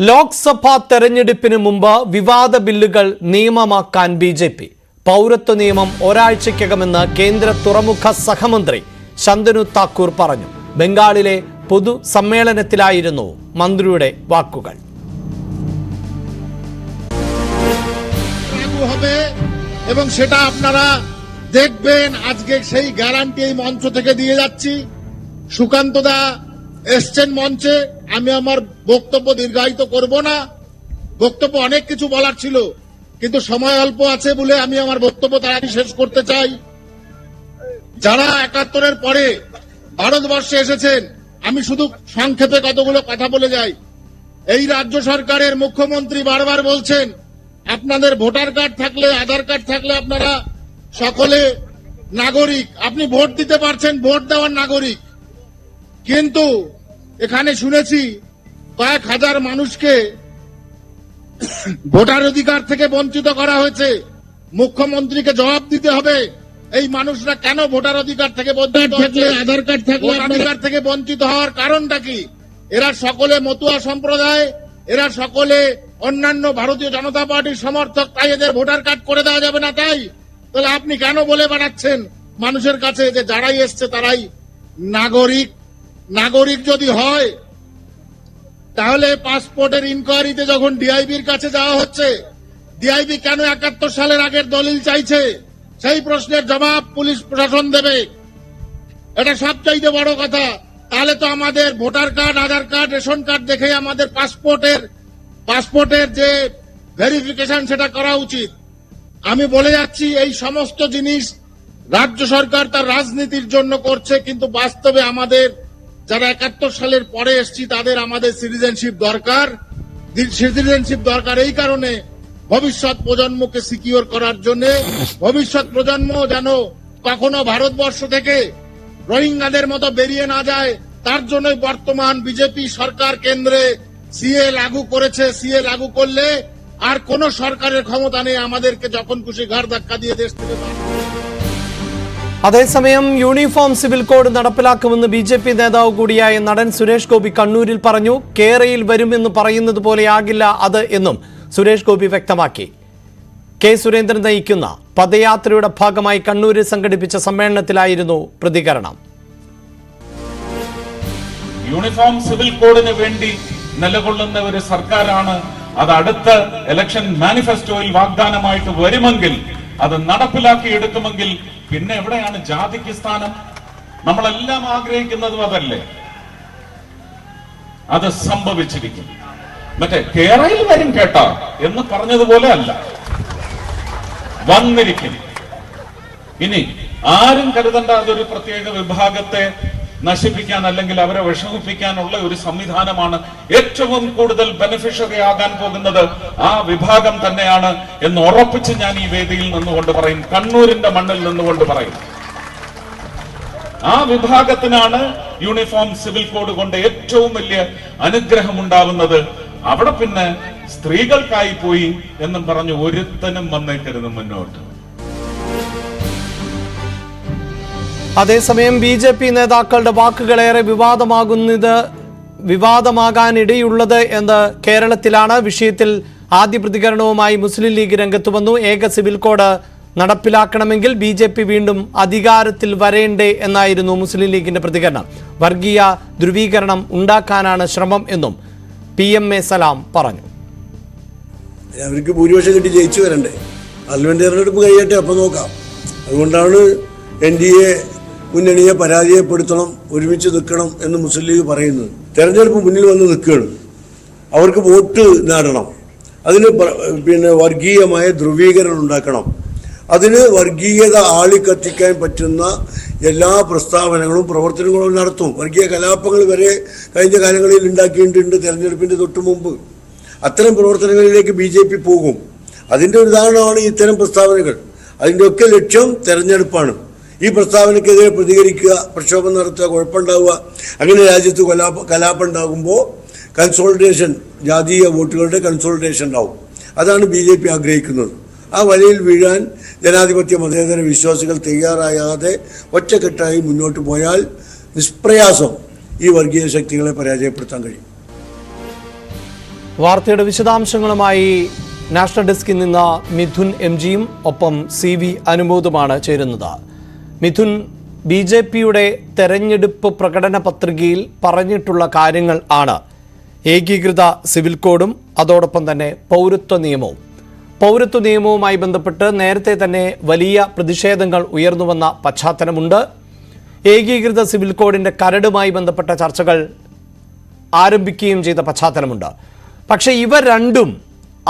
ലോക്സഭാ തെരഞ്ഞെടുപ്പിന് മുമ്പ് വിവാദ ബില്ലുകൾ നിയമമാക്കാൻ ബിജെപി. പൗരത്വ നിയമം ഒരാഴ്ചയ്ക്കകമെന്ന് കേന്ദ്ര തുറമുഖ സഹമന്ത്രി ശന്തനു താക്കൂർ പറഞ്ഞു. ബംഗാളിലെ പൊതു സമ്മേളനത്തിലായിരുന്നു মন্ত্রীയുടെ വാക്കുകൾ. এবং সেটা আপনারা দেখবেন, আজকে সেই গ্যারান্টি এই মঞ্চ থেকে দিয়ে যাচ্ছি। সুকান্ত দা এসছেন মঞ্চে, আমি আমার বক্তব্য দীর্ঘায়িত করব না। বক্তব্য অনেক কিছু বলার ছিল, কিন্তু সময় অল্প আছে বলে আমি আমার বক্তব্য তাড়াতাড়ি শেষ করতে চাই। যারা ৭১-এর পরে ভারতবর্ষে এসেছেন, আমি শুধু সংক্ষেপে কতগুলো কথা বলে যাই। এই রাজ্য সরকারের মুখ্যমন্ত্রী বারবার বলছেন আপনাদের ভোটার কার্ড থাকলে, আধার কার্ড থাকলে আপনারা সকলে নাগরিক, আপনি ভোট দিতে পারছেন, ভোট দেওয়ার নাগরিক। কিন্তু এখানে শুনেছি কয়েক হাজার মানুষকে ভোটার অধিকার থেকে বঞ্চিত করা হয়েছে। মুখ্যমন্ত্রীকে জবাব দিতে হবে, এই মানুষরা কেন ভোটার অধিকার থেকে বঞ্চিত হচ্ছে, আধার কার্ড থাকলে অধিকার থেকে বঞ্চিত হওয়ার কারণটা কি? এরা সকলে মতুয়া সম্প্রদায়, এরা সকলে অন্যান্য ভারতীয় জনতা পার্টির সমর্থক, তাই এদের ভোটার কার্ড করে দেওয়া যাবে না। তাই তাহলে আপনি কেন বলে বেড়াচ্ছেন মানুষের কাছে যে যারাই এসছে তারাই নাগরিক? নাগরিক যদি হয় তাহলে পাসপোর্টের ইনকোয়ারিতে যখন ডিআইবির কাছে যাওয়া হচ্ছে, ডিআইবি কেন ৭১ সালের আগের দলিল চাইছে, সেই প্রশ্নের জবাব পুলিশ প্রশাসন দেবে। এটা সবচাইতে বড় কথা। তাহলে তো আমাদের ভোটার কার্ড, আধার কার্ড, রেশন কার্ড দেখে আমাদের পাসপোর্টের যে ভেরিফিকেশন সেটা করা উচিত। আমি বলে যাচ্ছি, এই সমস্ত জিনিস রাজ্য সরকার তার রাজনীতির জন্য করছে, কিন্তু বাস্তবে আমাদের যারা ৭১ সালের পরে এসেছি তাদের আমাদের সিটিজেনশিপ দরকার। সিটিজেনশিপ দরকার এই কারণে, ভবিষ্যৎ প্রজন্মকে সিকিউর করার জন্য, ভবিষ্যৎ প্রজন্ম যেন কখনো ভারতবর্ষ থেকে রোহিঙ্গাদের মতো বেরিয়ে না যায়, তার জন্যই বর্তমান বিজেপি সরকার কেন্দ্রে সিএ লাগু করেছে। সিএ লাগু করলে আর কোন সরকারের ক্ষমতা নেই আমাদেরকে যখন খুশি ঘাড় ধাক্কা দিয়ে দেশ থেকে। അതേസമയം യൂണിഫോം സിവിൽ കോഡ് നടപ്പിലാക്കുമെന്ന് ബിജെപി നേതാവ് കൂടിയായ നടൻ സുരേഷ് ഗോപി കണ്ണൂരിൽ പറഞ്ഞു. കേരയിൽ വരുമെന്ന് പറയുന്നത് പോലെയാകില്ല അത് എന്നും സുരേഷ് ഗോപി വ്യക്തമാക്കി. കെ സുരേന്ദ്രൻ നയിക്കുന്ന പദയാത്രയുടെ ഭാഗമായി കണ്ണൂരിൽ സംഘടിപ്പിച്ച സമ്മേളനത്തിലായിരുന്നു പ്രതികരണം. യൂണിഫോം സിവിൽ കോഡിന് വേണ്ടി നിലകൊള്ളുന്ന ഒരു സർക്കാരാണ്. അത് അടുത്ത ഇലക്ഷൻ മാനിഫെസ്റ്റോയിൽ വാഗ്ദാനമായിട്ട് വരുമെങ്കിൽ, അത് നടപ്പിലാക്കിയെടുക്കുമെങ്കിൽ പിന്നെ എവിടെയാണ് ജാതിക്ക് സ്ഥാനം? നമ്മളെല്ലാം ആഗ്രഹിക്കുന്നതും അതല്ലേ? അത് സംഭവിച്ചിരിക്കും. മറ്റേ കേരളയിൽ വരും കേട്ടോ എന്ന് പറഞ്ഞതുപോലെ അല്ല, വന്നിരിക്കും. ഇനി ആരും കരുതണ്ട അതൊരു പ്രത്യേക വിഭാഗത്തെ നശിപ്പിക്കാൻ അല്ലെങ്കിൽ അവരെ വിഷമിപ്പിക്കാനുള്ള ഒരു സംവിധാനമാണ്. ഏറ്റവും കൂടുതൽ ബെനിഫിഷ്യറി ആകാൻ പോകുന്നത് ആ വിഭാഗം തന്നെയാണ് എന്ന് ഉറപ്പിച്ച് ഞാൻ ഈ വേദിയിൽ നിന്നുകൊണ്ട് പറയും, കണ്ണൂരിന്റെ മണ്ണിൽ നിന്നുകൊണ്ട് പറയും. ആ വിഭാഗത്തിനാണ് യൂണിഫോം സിവിൽ കോഡ് കൊണ്ട് ഏറ്റവും വലിയ അനുഗ്രഹം ഉണ്ടാവുന്നത്. അവിടെ പിന്നെ സ്ത്രീകൾക്കായി പോയി എന്നും പറഞ്ഞ് ഒരുത്തനും വന്നേക്കരുത് മുന്നോട്ട്. അതേസമയം ബിജെപി നേതാക്കളുടെ വാക്കുകളേറെ വിവാദമാകാനിടയുള്ളത് എന്ന് കേരളത്തിലാണ്. വിഷയത്തിൽ ആദ്യ പ്രതികരണവുമായി മുസ്ലിം ലീഗ് രംഗത്ത് വന്നു. ഏക സിവിൽ കോഡ് നടപ്പിലാക്കണമെങ്കിൽ ബിജെപി വീണ്ടും അധികാരത്തിൽ വരേണ്ടേ എന്നായിരുന്നു മുസ്ലിം ലീഗിന്റെ പ്രതികരണം. വർഗീയ ധ്രുവീകരണം ഉണ്ടാക്കാനാണ് ശ്രമം എന്നും PMA സലാം പറഞ്ഞു. അവർക്ക് ഭൂരിപക്ഷം കിട്ടി ജയിച്ചു വരണ്ടേ, പാർലമെന്റ് തെരഞ്ഞെടുപ്പ് കഴിയട്ടെ, അപ്പം നോക്കാം. അതുകൊണ്ടാണ് NDA മുന്നണിയെ പരാജയപ്പെടുത്തണം, ഒരുമിച്ച് നിൽക്കണം എന്ന് മുസ്ലിം ലീഗ് പറയുന്നത്. തെരഞ്ഞെടുപ്പ് മുന്നിൽ വന്ന് നിൽക്കുകയാണ്, അവർക്ക് വോട്ട് നേടണം. അതിന് വർഗീയമായ ധ്രുവീകരണം ഉണ്ടാക്കണം. അതിന് വർഗീയത ആളിക്കത്തിക്കാൻ പറ്റുന്ന എല്ലാ പ്രസ്താവനകളും പ്രവർത്തനങ്ങളും നടത്തും. വർഗീയ കലാപങ്ങൾ വരെ കഴിഞ്ഞ കാലങ്ങളിൽ ഉണ്ടാക്കിയിട്ടുണ്ട് തെരഞ്ഞെടുപ്പിന്റെ തൊട്ട് മുമ്പ്. അത്തരം പ്രവർത്തനങ്ങളിലേക്ക് BJP പോകും. അതിൻ്റെ ഒരു ഉദാഹരണമാണ് ഇത്തരം പ്രസ്താവനകൾ. അതിൻ്റെ ഒക്കെ ലക്ഷ്യം തെരഞ്ഞെടുപ്പാണ്. ഈ പ്രസ്താവനയ്ക്കെതിരെ പ്രതികരിക്കുക, പ്രക്ഷോഭം നടത്തുക, കുഴപ്പമുണ്ടാവുക. അങ്ങനെ രാജ്യത്ത് കലാപം ഉണ്ടാകുമ്പോൾ കൺസോളിഡേഷൻ, ജാതീയ വോട്ടുകളുടെ കൺസോളിഡേഷൻ ഉണ്ടാവും. അതാണ് BJP ആഗ്രഹിക്കുന്നത്. ആ വലയിൽ വീഴാൻ ജനാധിപത്യ മതേതര വിശ്വാസികൾ തയ്യാറായാതെ ഒറ്റക്കെട്ടായി മുന്നോട്ട് പോയാൽ നിഷ്പ്രയാസം ഈ വർഗീയ ശക്തികളെ പരാജയപ്പെടുത്താൻ കഴിയും. വാർത്തയുടെ വിശദാംശങ്ങളുമായി നാഷണൽ ഡെസ്കിൽ നിന്ന് മിഥുൻ MGയും ഒപ്പം CV അനുമോദുമാണ് ചേരുന്നത്. മിഥുൻ, BJPയുടെ തെരഞ്ഞെടുപ്പ് പ്രകടന പത്രികയിൽ പറഞ്ഞിട്ടുള്ള കാര്യങ്ങൾ ആണ് ഏകീകൃത സിവിൽ കോഡും അതോടൊപ്പം തന്നെ പൗരത്വ നിയമവും. പൗരത്വ നിയമവുമായി ബന്ധപ്പെട്ട് നേരത്തെ തന്നെ വലിയ പ്രതിഷേധങ്ങൾ ഉയർന്നു വന്ന പശ്ചാത്തലമുണ്ട്. ഏകീകൃത സിവിൽ കോഡിന്റെ കരടുമായി ബന്ധപ്പെട്ട ചർച്ചകൾ ആരംഭിക്കുകയും ചെയ്ത പശ്ചാത്തലമുണ്ട്. പക്ഷേ ഇവ രണ്ടും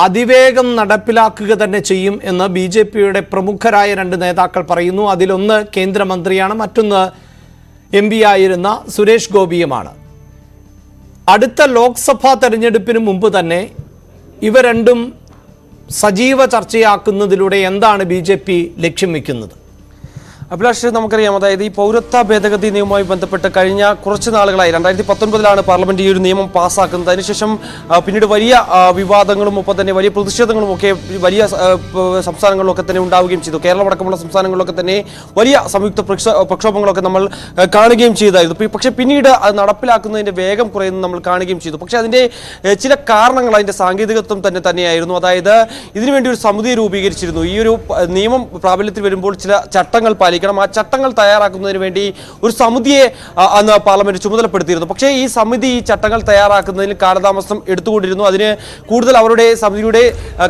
അതിവേഗം നടപ്പിലാക്കുക തന്നെ ചെയ്യും എന്ന് BJPയുടെ പ്രമുഖരായ 2 നേതാക്കൾ പറയുന്നു. അതിലൊന്ന് കേന്ദ്രമന്ത്രിയാണ്, മറ്റൊന്ന് MP ആയിരുന്ന സുരേഷ് ഗോപിയുമാണ്. അടുത്ത ലോക്സഭാ തെരഞ്ഞെടുപ്പിന് മുമ്പ് തന്നെ ഇവ രണ്ടും സജീവ ചർച്ചയാക്കുന്നതിലൂടെ എന്താണ് BJP ലക്ഷ്യം വയ്ക്കുന്നത്? അഭിലാഷ്, നമുക്കറിയാം, അതായത് ഈ പൗരത്വ ഭേദഗതി നിയമവുമായി ബന്ധപ്പെട്ട് കഴിഞ്ഞ കുറച്ച് നാളുകളായി 2019 പാർലമെന്റ് ഈ ഒരു നിയമം പാസ്സാക്കുന്നത്. അതിനുശേഷം പിന്നീട് വലിയ വിവാദങ്ങളും ഒപ്പം തന്നെ വലിയ പ്രതിഷേധങ്ങളും ഒക്കെ വലിയ സംസ്ഥാനങ്ങളിലൊക്കെ തന്നെ ഉണ്ടാവുകയും ചെയ്തു. കേരളമടക്കമുള്ള സംസ്ഥാനങ്ങളിലൊക്കെ തന്നെ വലിയ സംയുക്ത പ്രക്ഷോഭങ്ങളൊക്കെ നമ്മൾ കാണുകയും ചെയ്തായിരുന്നു. പക്ഷേ പിന്നീട് അത് നടപ്പിലാക്കുന്നതിന്റെ വേഗം കുറയുന്നത് നമ്മൾ കാണുകയും ചെയ്തു. പക്ഷേ അതിന്റെ ചില കാരണങ്ങൾ അതിന്റെ സാങ്കേതികത്വം തന്നെയായിരുന്നു. അതായത് ഇതിനുവേണ്ടി ഒരു സമിതി രൂപീകരിച്ചിരുന്നു. ഈ ഒരു നിയമം പ്രാബല്യത്തിൽ വരുമ്പോൾ ചില ചട്ടങ്ങൾ പാലിക്കണം. ആ ചട്ടങ്ങൾ തയ്യാറാക്കുന്നതിന് വേണ്ടി ഒരു സമിതിയെ അന്ന് പാർലമെന്റ് ചുമതലപ്പെടുത്തിയിരുന്നു. പക്ഷേ ഈ സമിതി ഈ ചട്ടങ്ങൾ തയ്യാറാക്കുന്നതിൽ കാലതാമസം എടുത്തുകൊണ്ടിരുന്നു. അതിന് കൂടുതൽ അവരുടെ സമിതിയുടെ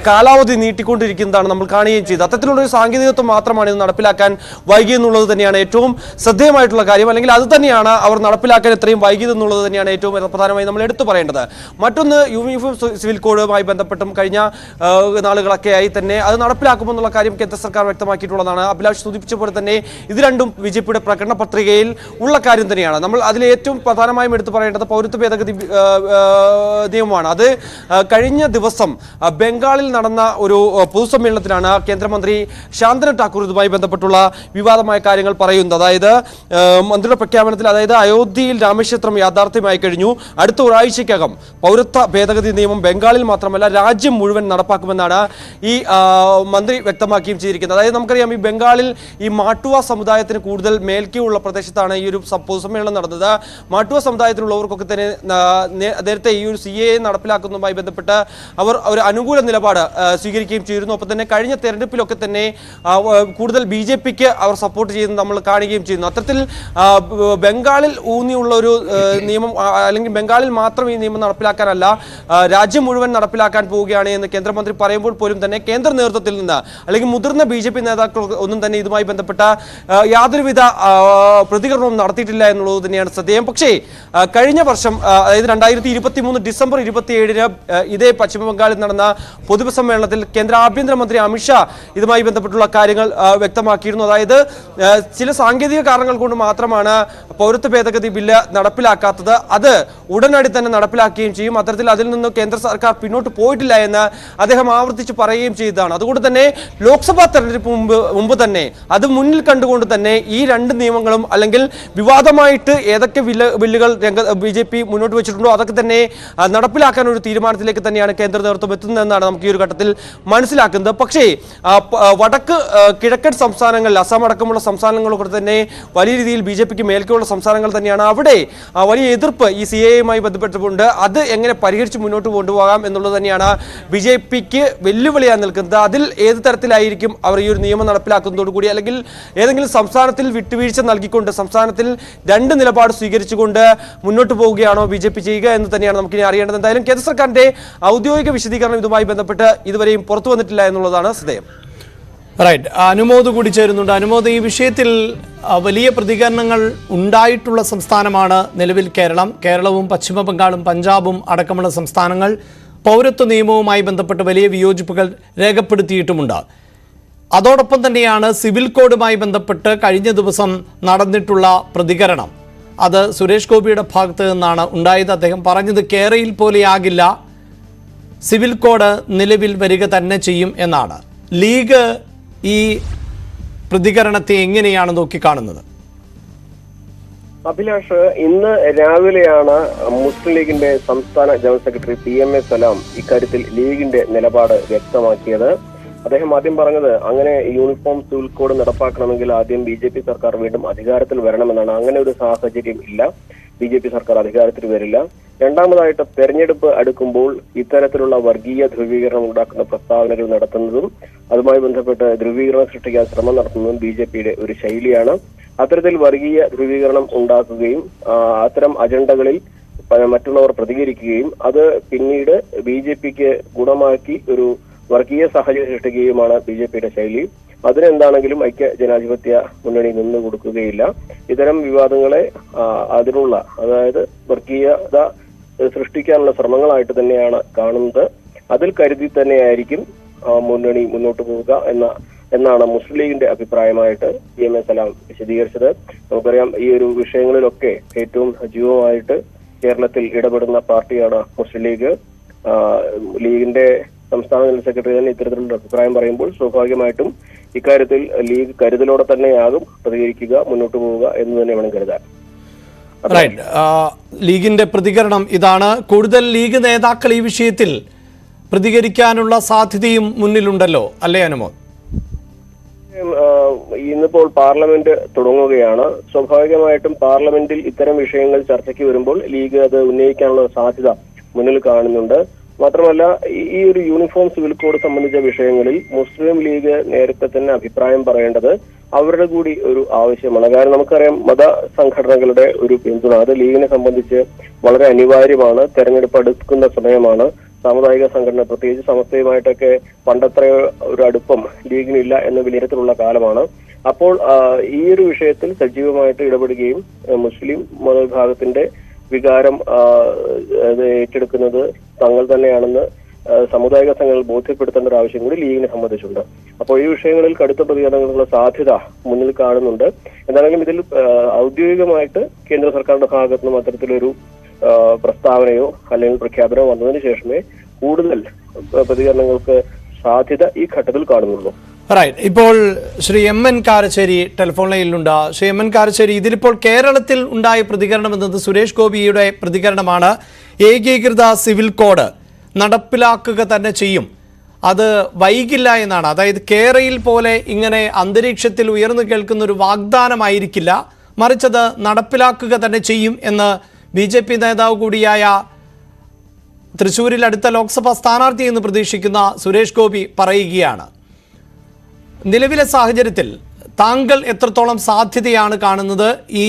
കാലാവധി നീട്ടിക്കൊണ്ടിരിക്കുന്നതാണ് നമ്മൾ കാണുകയും ചെയ്തത്. അത്തരത്തിലുള്ള ഒരു സാങ്കേതികത്വം മാത്രമാണ് ഇത് നടപ്പിലാക്കാൻ വൈകിയെന്നുള്ളത് തന്നെയാണ് ഏറ്റവും ശ്രദ്ധേയമായിട്ടുള്ള കാര്യം. അല്ലെങ്കിൽ അത് തന്നെയാണ് അവർ നടപ്പിലാക്കാൻ എത്രയും വൈകിയതെന്നുള്ളത് തന്നെയാണ് ഏറ്റവും പ്രധാനമായി നമ്മൾ എടുത്തു പറയേണ്ടത്. മറ്റൊന്ന്, യൂണിഫോം സിവിൽ കോഡുമായി ബന്ധപ്പെട്ടും കഴിഞ്ഞ നാളുകളൊക്കെയായി തന്നെ അത് നടപ്പിലാക്കുമെന്നുള്ള കാര്യം കേന്ദ്ര സർക്കാർ വ്യക്തമാക്കിയിട്ടുള്ളതാണ്. അഭിലാഷ് സൂചിപ്പിച്ച പോലെ തന്നെ ഇത് രണ്ടും BJPയുടെ പ്രകടന പത്രികയിൽ ഉള്ള കാര്യം തന്നെയാണ്. നമ്മൾ അതിൽ ഏറ്റവും പ്രധാനമായും എടുത്തു പറയേണ്ടത് പൗരത്വ ഭേദഗതി നിയമമാണ്. അത് കഴിഞ്ഞ ദിവസം ബംഗാളിൽ നടന്ന ഒരു പൊതുസമ്മേളനത്തിലാണ് കേന്ദ്രമന്ത്രി ശാന്തനു ഠാക്കൂർ ഇതുമായി ബന്ധപ്പെട്ടുള്ള വിവാദമായ കാര്യങ്ങൾ പറയുന്നത്. അതായത് മന്ത്രിയുടെ പ്രഖ്യാപനത്തിൽ, അതായത് അയോധ്യയിൽ രാമക്ഷേത്രം യാഥാർത്ഥ്യമായി കഴിഞ്ഞു, അടുത്ത ഒരാഴ്ചയ്ക്കകം പൗരത്വ ഭേദഗതി നിയമം ബംഗാളിൽ മാത്രമല്ല രാജ്യം മുഴുവൻ നടപ്പാക്കുമെന്നാണ് ഈ മന്ത്രി വ്യക്തമാക്കുകയും ചെയ്തിരിക്കുന്നത്. അതായത് നമുക്കറിയാം, ഈ ബംഗാളിൽ ഈ മാട്ടുവ സമുദായത്തിന് കൂടുതൽ മേൽക്കൈയുള്ള പ്രദേശത്താണ് ഈ ഒരു പൊതുസമ്മേളനം നടന്നത്. മാട്ടുവ സമുദായത്തിലുള്ളവർക്കൊക്കെ തന്നെ നേരത്തെ ഈ ഒരു CAA നടപ്പിലാക്കുന്നതുമായി ബന്ധപ്പെട്ട് അവർ ഒരു അനുകൂല നിലപാട് സ്വീകരിക്കുകയും ചെയ്തിരുന്നു. ഒപ്പം തന്നെ കഴിഞ്ഞ തെരഞ്ഞെടുപ്പിലൊക്കെ തന്നെ കൂടുതൽ BJPക്ക് അവർ സപ്പോർട്ട് ചെയ്യുന്നത് നമ്മൾ കാണുകയും ചെയ്യുന്നു. അത്തരത്തിൽ ബംഗാളിൽ ഊന്നിയുള്ള ഒരു നിയമം, അല്ലെങ്കിൽ ബംഗാളിൽ മാത്രം ഈ നിയമം നടപ്പിലാക്കാനല്ല, രാജ്യം മുഴുവൻ നടപ്പിലാക്കാൻ പോവുകയാണ് എന്ന് കേന്ദ്രമന്ത്രി പറയുമ്പോൾ പോലും തന്നെ കേന്ദ്ര നേതൃത്വത്തിൽ നിന്ന് അല്ലെങ്കിൽ മുതിർന്ന BJP നേതാക്കൾ ഒന്നും തന്നെ ഇതുമായി ബന്ധപ്പെട്ട യാതൊരുവിധ പ്രതികരണവും നടത്തിയിട്ടില്ല എന്നുള്ളത് തന്നെയാണ് ശ്രദ്ധേയം. പക്ഷേ കഴിഞ്ഞ വർഷം, അതായത് 2023 ഡിസംബർ 27 ഇതേ പശ്ചിമ ബംഗാളിൽ നടന്ന പൊതുസമ്മേളനത്തിൽ കേന്ദ്ര ആഭ്യന്തരമന്ത്രി അമിത്ഷാ ഇതുമായി ബന്ധപ്പെട്ടുള്ള കാര്യങ്ങൾ വ്യക്തമാക്കിയിരുന്നു. അതായത് ചില സാങ്കേതിക കാരണങ്ങൾ കൊണ്ട് മാത്രമാണ് പൗരത്വ ഭേദഗതി ബില്ല് നടപ്പിലാക്കാത്തത്. അത് ഉടനടി തന്നെ നടപ്പിലാക്കുകയും ചെയ്യും. അത്തരത്തിൽ അതിൽ നിന്ന് കേന്ദ്ര സർക്കാർ പിന്നോട്ട് പോയിട്ടില്ല എന്ന് അദ്ദേഹം ആവർത്തിച്ച് പറയുകയും ചെയ്തതാണ്. അതുകൊണ്ട് തന്നെ ലോക്സഭാ തെരഞ്ഞെടുപ്പ് മുമ്പ് തന്നെ അത് മുന്നിൽ കണ്ടുകൊണ്ട് തന്നെ ഈ 2 നിയമങ്ങളും, അല്ലെങ്കിൽ വിവാദമായിട്ട് ഏതൊക്കെ ബില്ലുകൾ BJP മുന്നോട്ട് വെച്ചിട്ടുണ്ടോ അതൊക്കെ തന്നെ നടപ്പിലാക്കാൻ ഒരു തീരുമാനത്തിലേക്ക് തന്നെയാണ് കേന്ദ്ര നേതൃത്വം എത്തുന്നതെന്നാണ് നമുക്ക് ഈ ഒരു ഘട്ടത്തിൽ മനസ്സിലാക്കുന്നത്. പക്ഷേ കിഴക്കൻ സംസ്ഥാനങ്ങളിൽ, അസം അടക്കമുള്ള സംസ്ഥാനങ്ങളൊക്കെ തന്നെ വലിയ രീതിയിൽ BJPക്ക് മേൽക്കുള്ള സംസ്ഥാനങ്ങൾ തന്നെയാണ്. അവിടെ വലിയ എതിർപ്പ് ഈ CAA-യുമായി ബന്ധപ്പെട്ടുകൊണ്ട് അത് എങ്ങനെ പരിഹരിച്ച് മുന്നോട്ട് കൊണ്ടുപോകാം എന്നുള്ളത് തന്നെയാണ് BJPക്ക് വെല്ലുവിളിയായി നിൽക്കുന്നത്. അതിൽ ഏത് തരത്തിലായിരിക്കും അവർ ഈ ഒരു നിയമം നടപ്പിലാക്കുന്നതോടുകൂടി, അല്ലെങ്കിൽ ഏതെങ്കിലും സംസ്ഥാനത്തിൽ വിട്ടുവീഴ്ച നൽകിക്കൊണ്ട് സംസ്ഥാനത്തിൽ 2 നിലപാട് സ്വീകരിച്ചുകൊണ്ട് മുന്നോട്ട് പോവുകയാണോ BJP ചെയ്യുക എന്ന് തന്നെയാണ് നമുക്കിനി അറിയേണ്ടത്. എന്തായാലും കേന്ദ്ര സർക്കാരിന്റെ ഔദ്യോഗിക വിശദീകരണം ഇതുമായി ബന്ധപ്പെട്ട് ഇതുവരെയും പുറത്തു വന്നിട്ടില്ല എന്നുള്ളതാണ് ശ്രദ്ധേയം. റൈറ്റ്, അനുമോദ് കൂടി ചേരുന്നുണ്ട്. അനുമോദ്, ഈ വിഷയത്തിൽ വലിയ പ്രതികരണങ്ങൾ ഉണ്ടായിട്ടുള്ള സംസ്ഥാനമാണ് നിലവിൽ കേരളവും പശ്ചിമ ബംഗാളും പഞ്ചാബും അടക്കമുള്ള സംസ്ഥാനങ്ങൾ പൗരത്വ നിയമവുമായി ബന്ധപ്പെട്ട് വലിയ വിയോജിപ്പുകൾ രേഖപ്പെടുത്തിയിട്ടുമുണ്ട്. അതോടൊപ്പം തന്നെയാണ് സിവിൽ കോഡുമായി ബന്ധപ്പെട്ട് കഴിഞ്ഞ ദിവസം നടന്നിട്ടുള്ള പ്രതികരണം. അത് സുരേഷ് ഗോപിയുടെ ഭാഗത്ത് നിന്നാണ് ഉണ്ടായത്. അദ്ദേഹം പറഞ്ഞത് കേരളയിൽ പോലെയാകില്ല, സിവിൽ കോഡ് നിലവിൽ വരിക തന്നെ ചെയ്യും എന്നാണ്. ലീഗ് ഈ പ്രതികരണത്തെ എങ്ങനെയാണ് നോക്കിക്കാണുന്നത്? അഭിലാഷ്, ഇന്ന് രാവിലെയാണ് മുസ്ലിം ലീഗിന്റെ സംസ്ഥാന ജനറൽ സെക്രട്ടറി PMA സലാം ഇക്കാര്യത്തിൽ ലീഗിന്റെ നിലപാട് വ്യക്തമാക്കിയത്. അദ്ദേഹം ആദ്യം പറഞ്ഞത്, അങ്ങനെ യൂണിഫോം സിവിൽ കോഡ് നടപ്പാക്കണമെങ്കിൽ ആദ്യം BJP സർക്കാർ വീണ്ടും അധികാരത്തിൽ വരണമെന്നാണ്. അങ്ങനെ ഒരു സാഹചര്യം ഇല്ല. BJP സർക്കാർ അധികാരത്തിൽ വരില്ല. രണ്ടാമതായിട്ട് തെരഞ്ഞെടുപ്പ് അടുക്കുമ്പോൾ ഇത്തരത്തിലുള്ള വർഗീയ ധ്രുവീകരണം ഉണ്ടാക്കുന്ന പ്രസ്താവനകൾ നടത്തുന്നതും അതുമായി ബന്ധപ്പെട്ട് ധ്രുവീകരണം സൃഷ്ടിക്കാൻ ശ്രമം നടത്തുന്നതും BJPയുടെ ഒരു ശൈലിയാണ്. അത്തരത്തിൽ വർഗീയ ധ്രുവീകരണം ഉണ്ടാക്കുകയും അത്തരം അജണ്ടകളിൽ മറ്റുള്ളവർ പ്രതികരിക്കുകയും അത് പിന്നീട് BJPക്ക് ഗുണമാക്കി ഒരു വർഗീയ സാഹചര്യം സൃഷ്ടിക്കുകയുമാണ് BJPയുടെ ശൈലി. അതിനെന്താണെങ്കിലും ഐക്യ ജനാധിപത്യ മുന്നണി നിന്നു കൊടുക്കുകയില്ല. ഇത്തരം വിവാദങ്ങളെ അതായത് വർഗീയത സൃഷ്ടിക്കാനുള്ള ശ്രമങ്ങളായിട്ട് തന്നെയാണ് കാണുന്നത്. അതിൽ കരുതി തന്നെയായിരിക്കും മുന്നണി മുന്നോട്ട് പോവുക എന്നാണ് മുസ്ലിം ലീഗിന്റെ അഭിപ്രായമായിട്ട് PMA സലാം വിശദീകരിച്ചത്. നമുക്കറിയാം ഈ ഒരു വിഷയങ്ങളിലൊക്കെ ഏറ്റവും സജീവമായിട്ട് കേരളത്തിൽ ഇടപെടുന്ന പാർട്ടിയാണ് മുസ്ലിം ലീഗ്. ലീഗിന്റെ സംസ്ഥാന ജനറൽ സെക്രട്ടറി തന്നെ ഇത്തരത്തിലുള്ള അഭിപ്രായം പറയുമ്പോൾ സ്വാഭാവികമായിട്ടും ഇക്കാര്യത്തിൽ ലീഗ് കരുതലോടെ തന്നെയാകും പ്രതികരിക്കുക, മുന്നോട്ട് പോവുക എന്ന് തന്നെ വേണം കരുതാൻ. ലീഗിന്റെ പ്രതികരണം ഇതാണ്. കൂടുതൽ ലീഗ് നേതാക്കൾ ഈ വിഷയത്തിൽ പ്രതികരിക്കാനുള്ള സാധ്യതയും മുന്നിലുണ്ടല്ലോ, അല്ലേ അനുമോദ്? ഇന്നിപ്പോൾ പാർലമെന്റ് തുടങ്ങുകയാണ്. സ്വാഭാവികമായിട്ടും പാർലമെന്റിൽ ഇത്തരം വിഷയങ്ങൾ ചർച്ചയ്ക്ക് വരുമ്പോൾ ലീഗ് അത് ഉന്നയിക്കാനുള്ള സാധ്യത മുന്നിൽ കാണുന്നുണ്ട്. മാത്രമല്ല ഈ ഒരു യൂണിഫോം സിവിൽ കോഡ് സംബന്ധിച്ച വിഷയങ്ങളിൽ മുസ്ലിം ലീഗ് നേരത്തെ തന്നെ അഭിപ്രായം പറയേണ്ടത് അവരുടെ കൂടി ഒരു ആവശ്യമാണ്. കാരണം നമുക്കറിയാം മത സംഘടനകളുടെ ഒരു പിന്തുണ അത് ലീഗിനെ സംബന്ധിച്ച് വളരെ അനിവാര്യമാണ്. തെരഞ്ഞെടുപ്പ് അടുക്കുന്ന സമയമാണ്. സാമുദായിക സംഘടന പ്രത്യേകിച്ച് സമസ്തയുമായിട്ടൊക്കെ പണ്ടത്ര ഒരു അടുപ്പം ലീഗിനില്ല എന്ന വിലയിരുത്തലുള്ള കാലമാണ്. അപ്പോൾ ഈ ഒരു വിഷയത്തിൽ സജീവമായിട്ട് ഇടപെടുകയും മുസ്ലിം മതവിഭാഗത്തിന്റെ വികാരം ഏറ്റെടുക്കുന്നത് തങ്ങൾ തന്നെയാണെന്ന് സാമുദായിക സംഘടനകൾ ബോധ്യപ്പെടുത്തേണ്ട ഒരു ആവശ്യം കൂടി ലീഗിനെ സംബന്ധിച്ചുണ്ട്. അപ്പോൾ ഈ വിഷയങ്ങളിൽ കടുത്ത പ്രതികരണങ്ങളുള്ള സാധ്യത മുന്നിൽ കാണുന്നുണ്ട്. എന്താണെങ്കിലും ഇതിൽ ഔദ്യോഗികമായിട്ട് കേന്ദ്ര സർക്കാരിന്റെ ഭാഗത്തു നിന്നും അത്തരത്തിലൊരു പ്രസ്താവനയോ അല്ലെങ്കിൽ പ്രഖ്യാപനമോ വന്നതിന് ശേഷമേ കൂടുതൽ പ്രതികരണങ്ങൾക്ക് സാധ്യത ഈ ഘട്ടത്തിൽ കാണുന്നുള്ളൂ. ഇപ്പോൾ ശ്രീ MN കാരശ്ശേരി ടെലിഫോൺ ലൈനിലുണ്ട്. ശ്രീ MN കാരശ്ശേരി, ഇതിലിപ്പോൾ കേരളത്തിൽ ഉണ്ടായ പ്രതികരണം എന്നത് സുരേഷ് ഗോപിയുടെ പ്രതികരണമാണ്. ഏകീകൃത സിവിൽ കോഡ് നടപ്പിലാക്കുക തന്നെ ചെയ്യും, അത് വൈകില്ല എന്നാണ്. അതായത് കേരളയിൽ പോലെ ഇങ്ങനെ അന്തരീക്ഷത്തിൽ ഉയർന്നു കേൾക്കുന്ന ഒരു വാഗ്ദാനമായിരിക്കില്ല, മറിച്ചത് നടപ്പിലാക്കുക തന്നെ ചെയ്യും എന്ന് BJP നേതാവ് കൂടിയായ തൃശ്ശൂരിൽ അടുത്ത ലോക്സഭാ സ്ഥാനാർത്ഥി എന്ന് പ്രതീക്ഷിക്കുന്ന സുരേഷ് ഗോപി പറയുകയാണ്. നിലവിലെ സാഹചര്യത്തിൽ താങ്കൾ എത്രത്തോളം സാധ്യതയാണ് കാണുന്നത് ഈ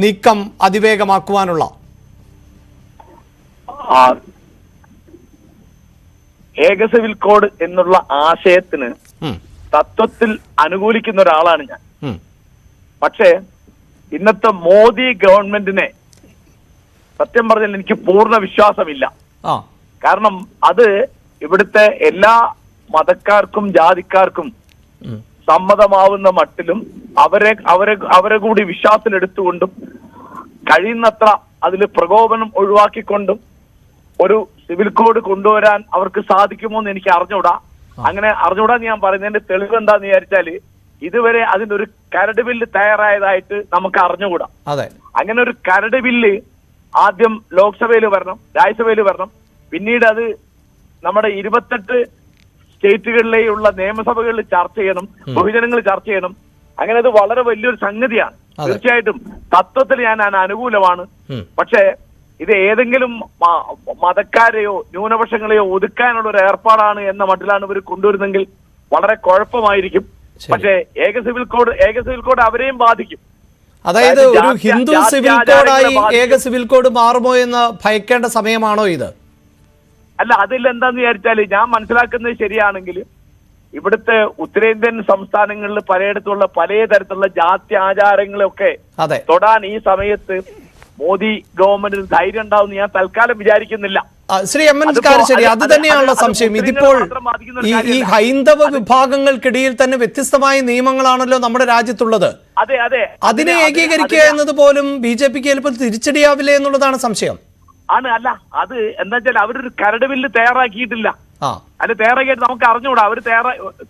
നീക്കം അതിവേഗമാക്കുവാനുള്ള? ഏക സിവിൽ കോഡ് എന്നുള്ള ആശയത്തിന് തത്വത്തിൽ അനുകൂലിക്കുന്ന ഒരാളാണ് ഞാൻ. പക്ഷേ ഇന്നത്തെ മോദി ഗവൺമെന്റിനെ സത്യം പറഞ്ഞാൽ എനിക്ക് പൂർണ്ണ വിശ്വാസമില്ല. കാരണം അത് ഇവിടുത്തെ എല്ലാ മതക്കാർക്കും ജാതിക്കാർക്കും സമ്മതമാവുന്ന മട്ടിലും അവരെ കൂടി വിശ്വാസത്തിലെടുത്തുകൊണ്ടും കഴിയുന്നത്ര അതിൽ പ്രകോപനം ഒഴിവാക്കിക്കൊണ്ടും ഒരു സിവിൽ കോഡ് കൊണ്ടുവരാൻ അവർക്ക് സാധിക്കുമോ എന്ന് എനിക്ക് അറിഞ്ഞൂടാ. അങ്ങനെ അറിഞ്ഞൂടാന്ന് ഞാൻ പറയുന്നതിന്റെ തെളിവ് എന്താന്ന് വിചാരിച്ചാല് ഇതുവരെ അതിന്റെ ഒരു കരട് ബില്ല് തയ്യാറായതായിട്ട് നമുക്ക് അറിഞ്ഞുകൂടാ. അങ്ങനെ ഒരു കരട് ബില്ല് ആദ്യം ലോക്സഭയിൽ വരണം, രാജ്യസഭയിൽ വരണം, പിന്നീട് അത് നമ്മുടെ 28 സ്റ്റേറ്റുകളിലെയുള്ള നിയമസഭകളിൽ ചർച്ച ചെയ്യണം, ബഹുജനങ്ങൾ ചർച്ച ചെയ്യണം. അങ്ങനെ അത് വളരെ വലിയൊരു സംഗതിയാണ്. തീർച്ചയായിട്ടും തത്വത്തിൽ ഞാൻ അനുകൂലമാണ്. പക്ഷേ ഇത് ഏതെങ്കിലും മതക്കാരെയോ ന്യൂനപക്ഷങ്ങളെയോ ഒതുക്കാനുള്ള ഒരു ഏർപ്പാടാണ് എന്ന മട്ടിലാണ് ഇവർ കൊണ്ടുവരുന്നെങ്കിൽ വളരെ കുഴപ്പമായിരിക്കും. പക്ഷേ ഏക സിവിൽ കോഡ് അവരെയും ബാധിക്കും. അതായത് ഒരു ഹിന്ദു സിവിൽ കോഡായി ഏക സിവിൽ കോഡ് മാറുമോ എന്ന് ഭയക്കേണ്ട സമയമാണോ ഇത്? അല്ല, അതിൽ എന്താന്ന് വിചാരിച്ചാല് ഞാൻ മനസ്സിലാക്കുന്നത് ശരിയാണെങ്കിൽ ഇവിടുത്തെ ഉത്തരേന്ത്യൻ സംസ്ഥാനങ്ങളിൽ പലയിടത്തുള്ള പല തരത്തിലുള്ള ജാതി ആചാരങ്ങളൊക്കെ തൊടാൻ ഈ സമയത്ത് മോദി ഗവൺമെന്റിന് ധൈര്യം ഉണ്ടാവും ഞാൻ തൽക്കാലം വിചാരിക്കുന്നില്ല. ശ്രീ MN കാരശ്ശേരി, അത് തന്നെയാണുള്ള സംശയം. ഇതിപ്പോൾ ഈ ഹൈന്ദവ വിഭാഗങ്ങൾക്കിടയിൽ തന്നെ വ്യത്യസ്തമായ നിയമങ്ങളാണല്ലോ നമ്മുടെ രാജ്യത്തുള്ളത്. അതെ അതെ, അതിനെ ഏകീകരിക്കുക എന്നത് പോലും BJPക്ക് ചിലപ്പോൾ തിരിച്ചടിയാവില്ലേ എന്നുള്ളതാണ് സംശയം. അല്ല, അത് എന്താ വെച്ചാൽ അവരൊരു കരട് ബില്ല് തയ്യാറാക്കിയിട്ടില്ല. അത് തയ്യാറാക്കിയിട്ട് നമുക്ക് അറിഞ്ഞുകൂടാ. അവര്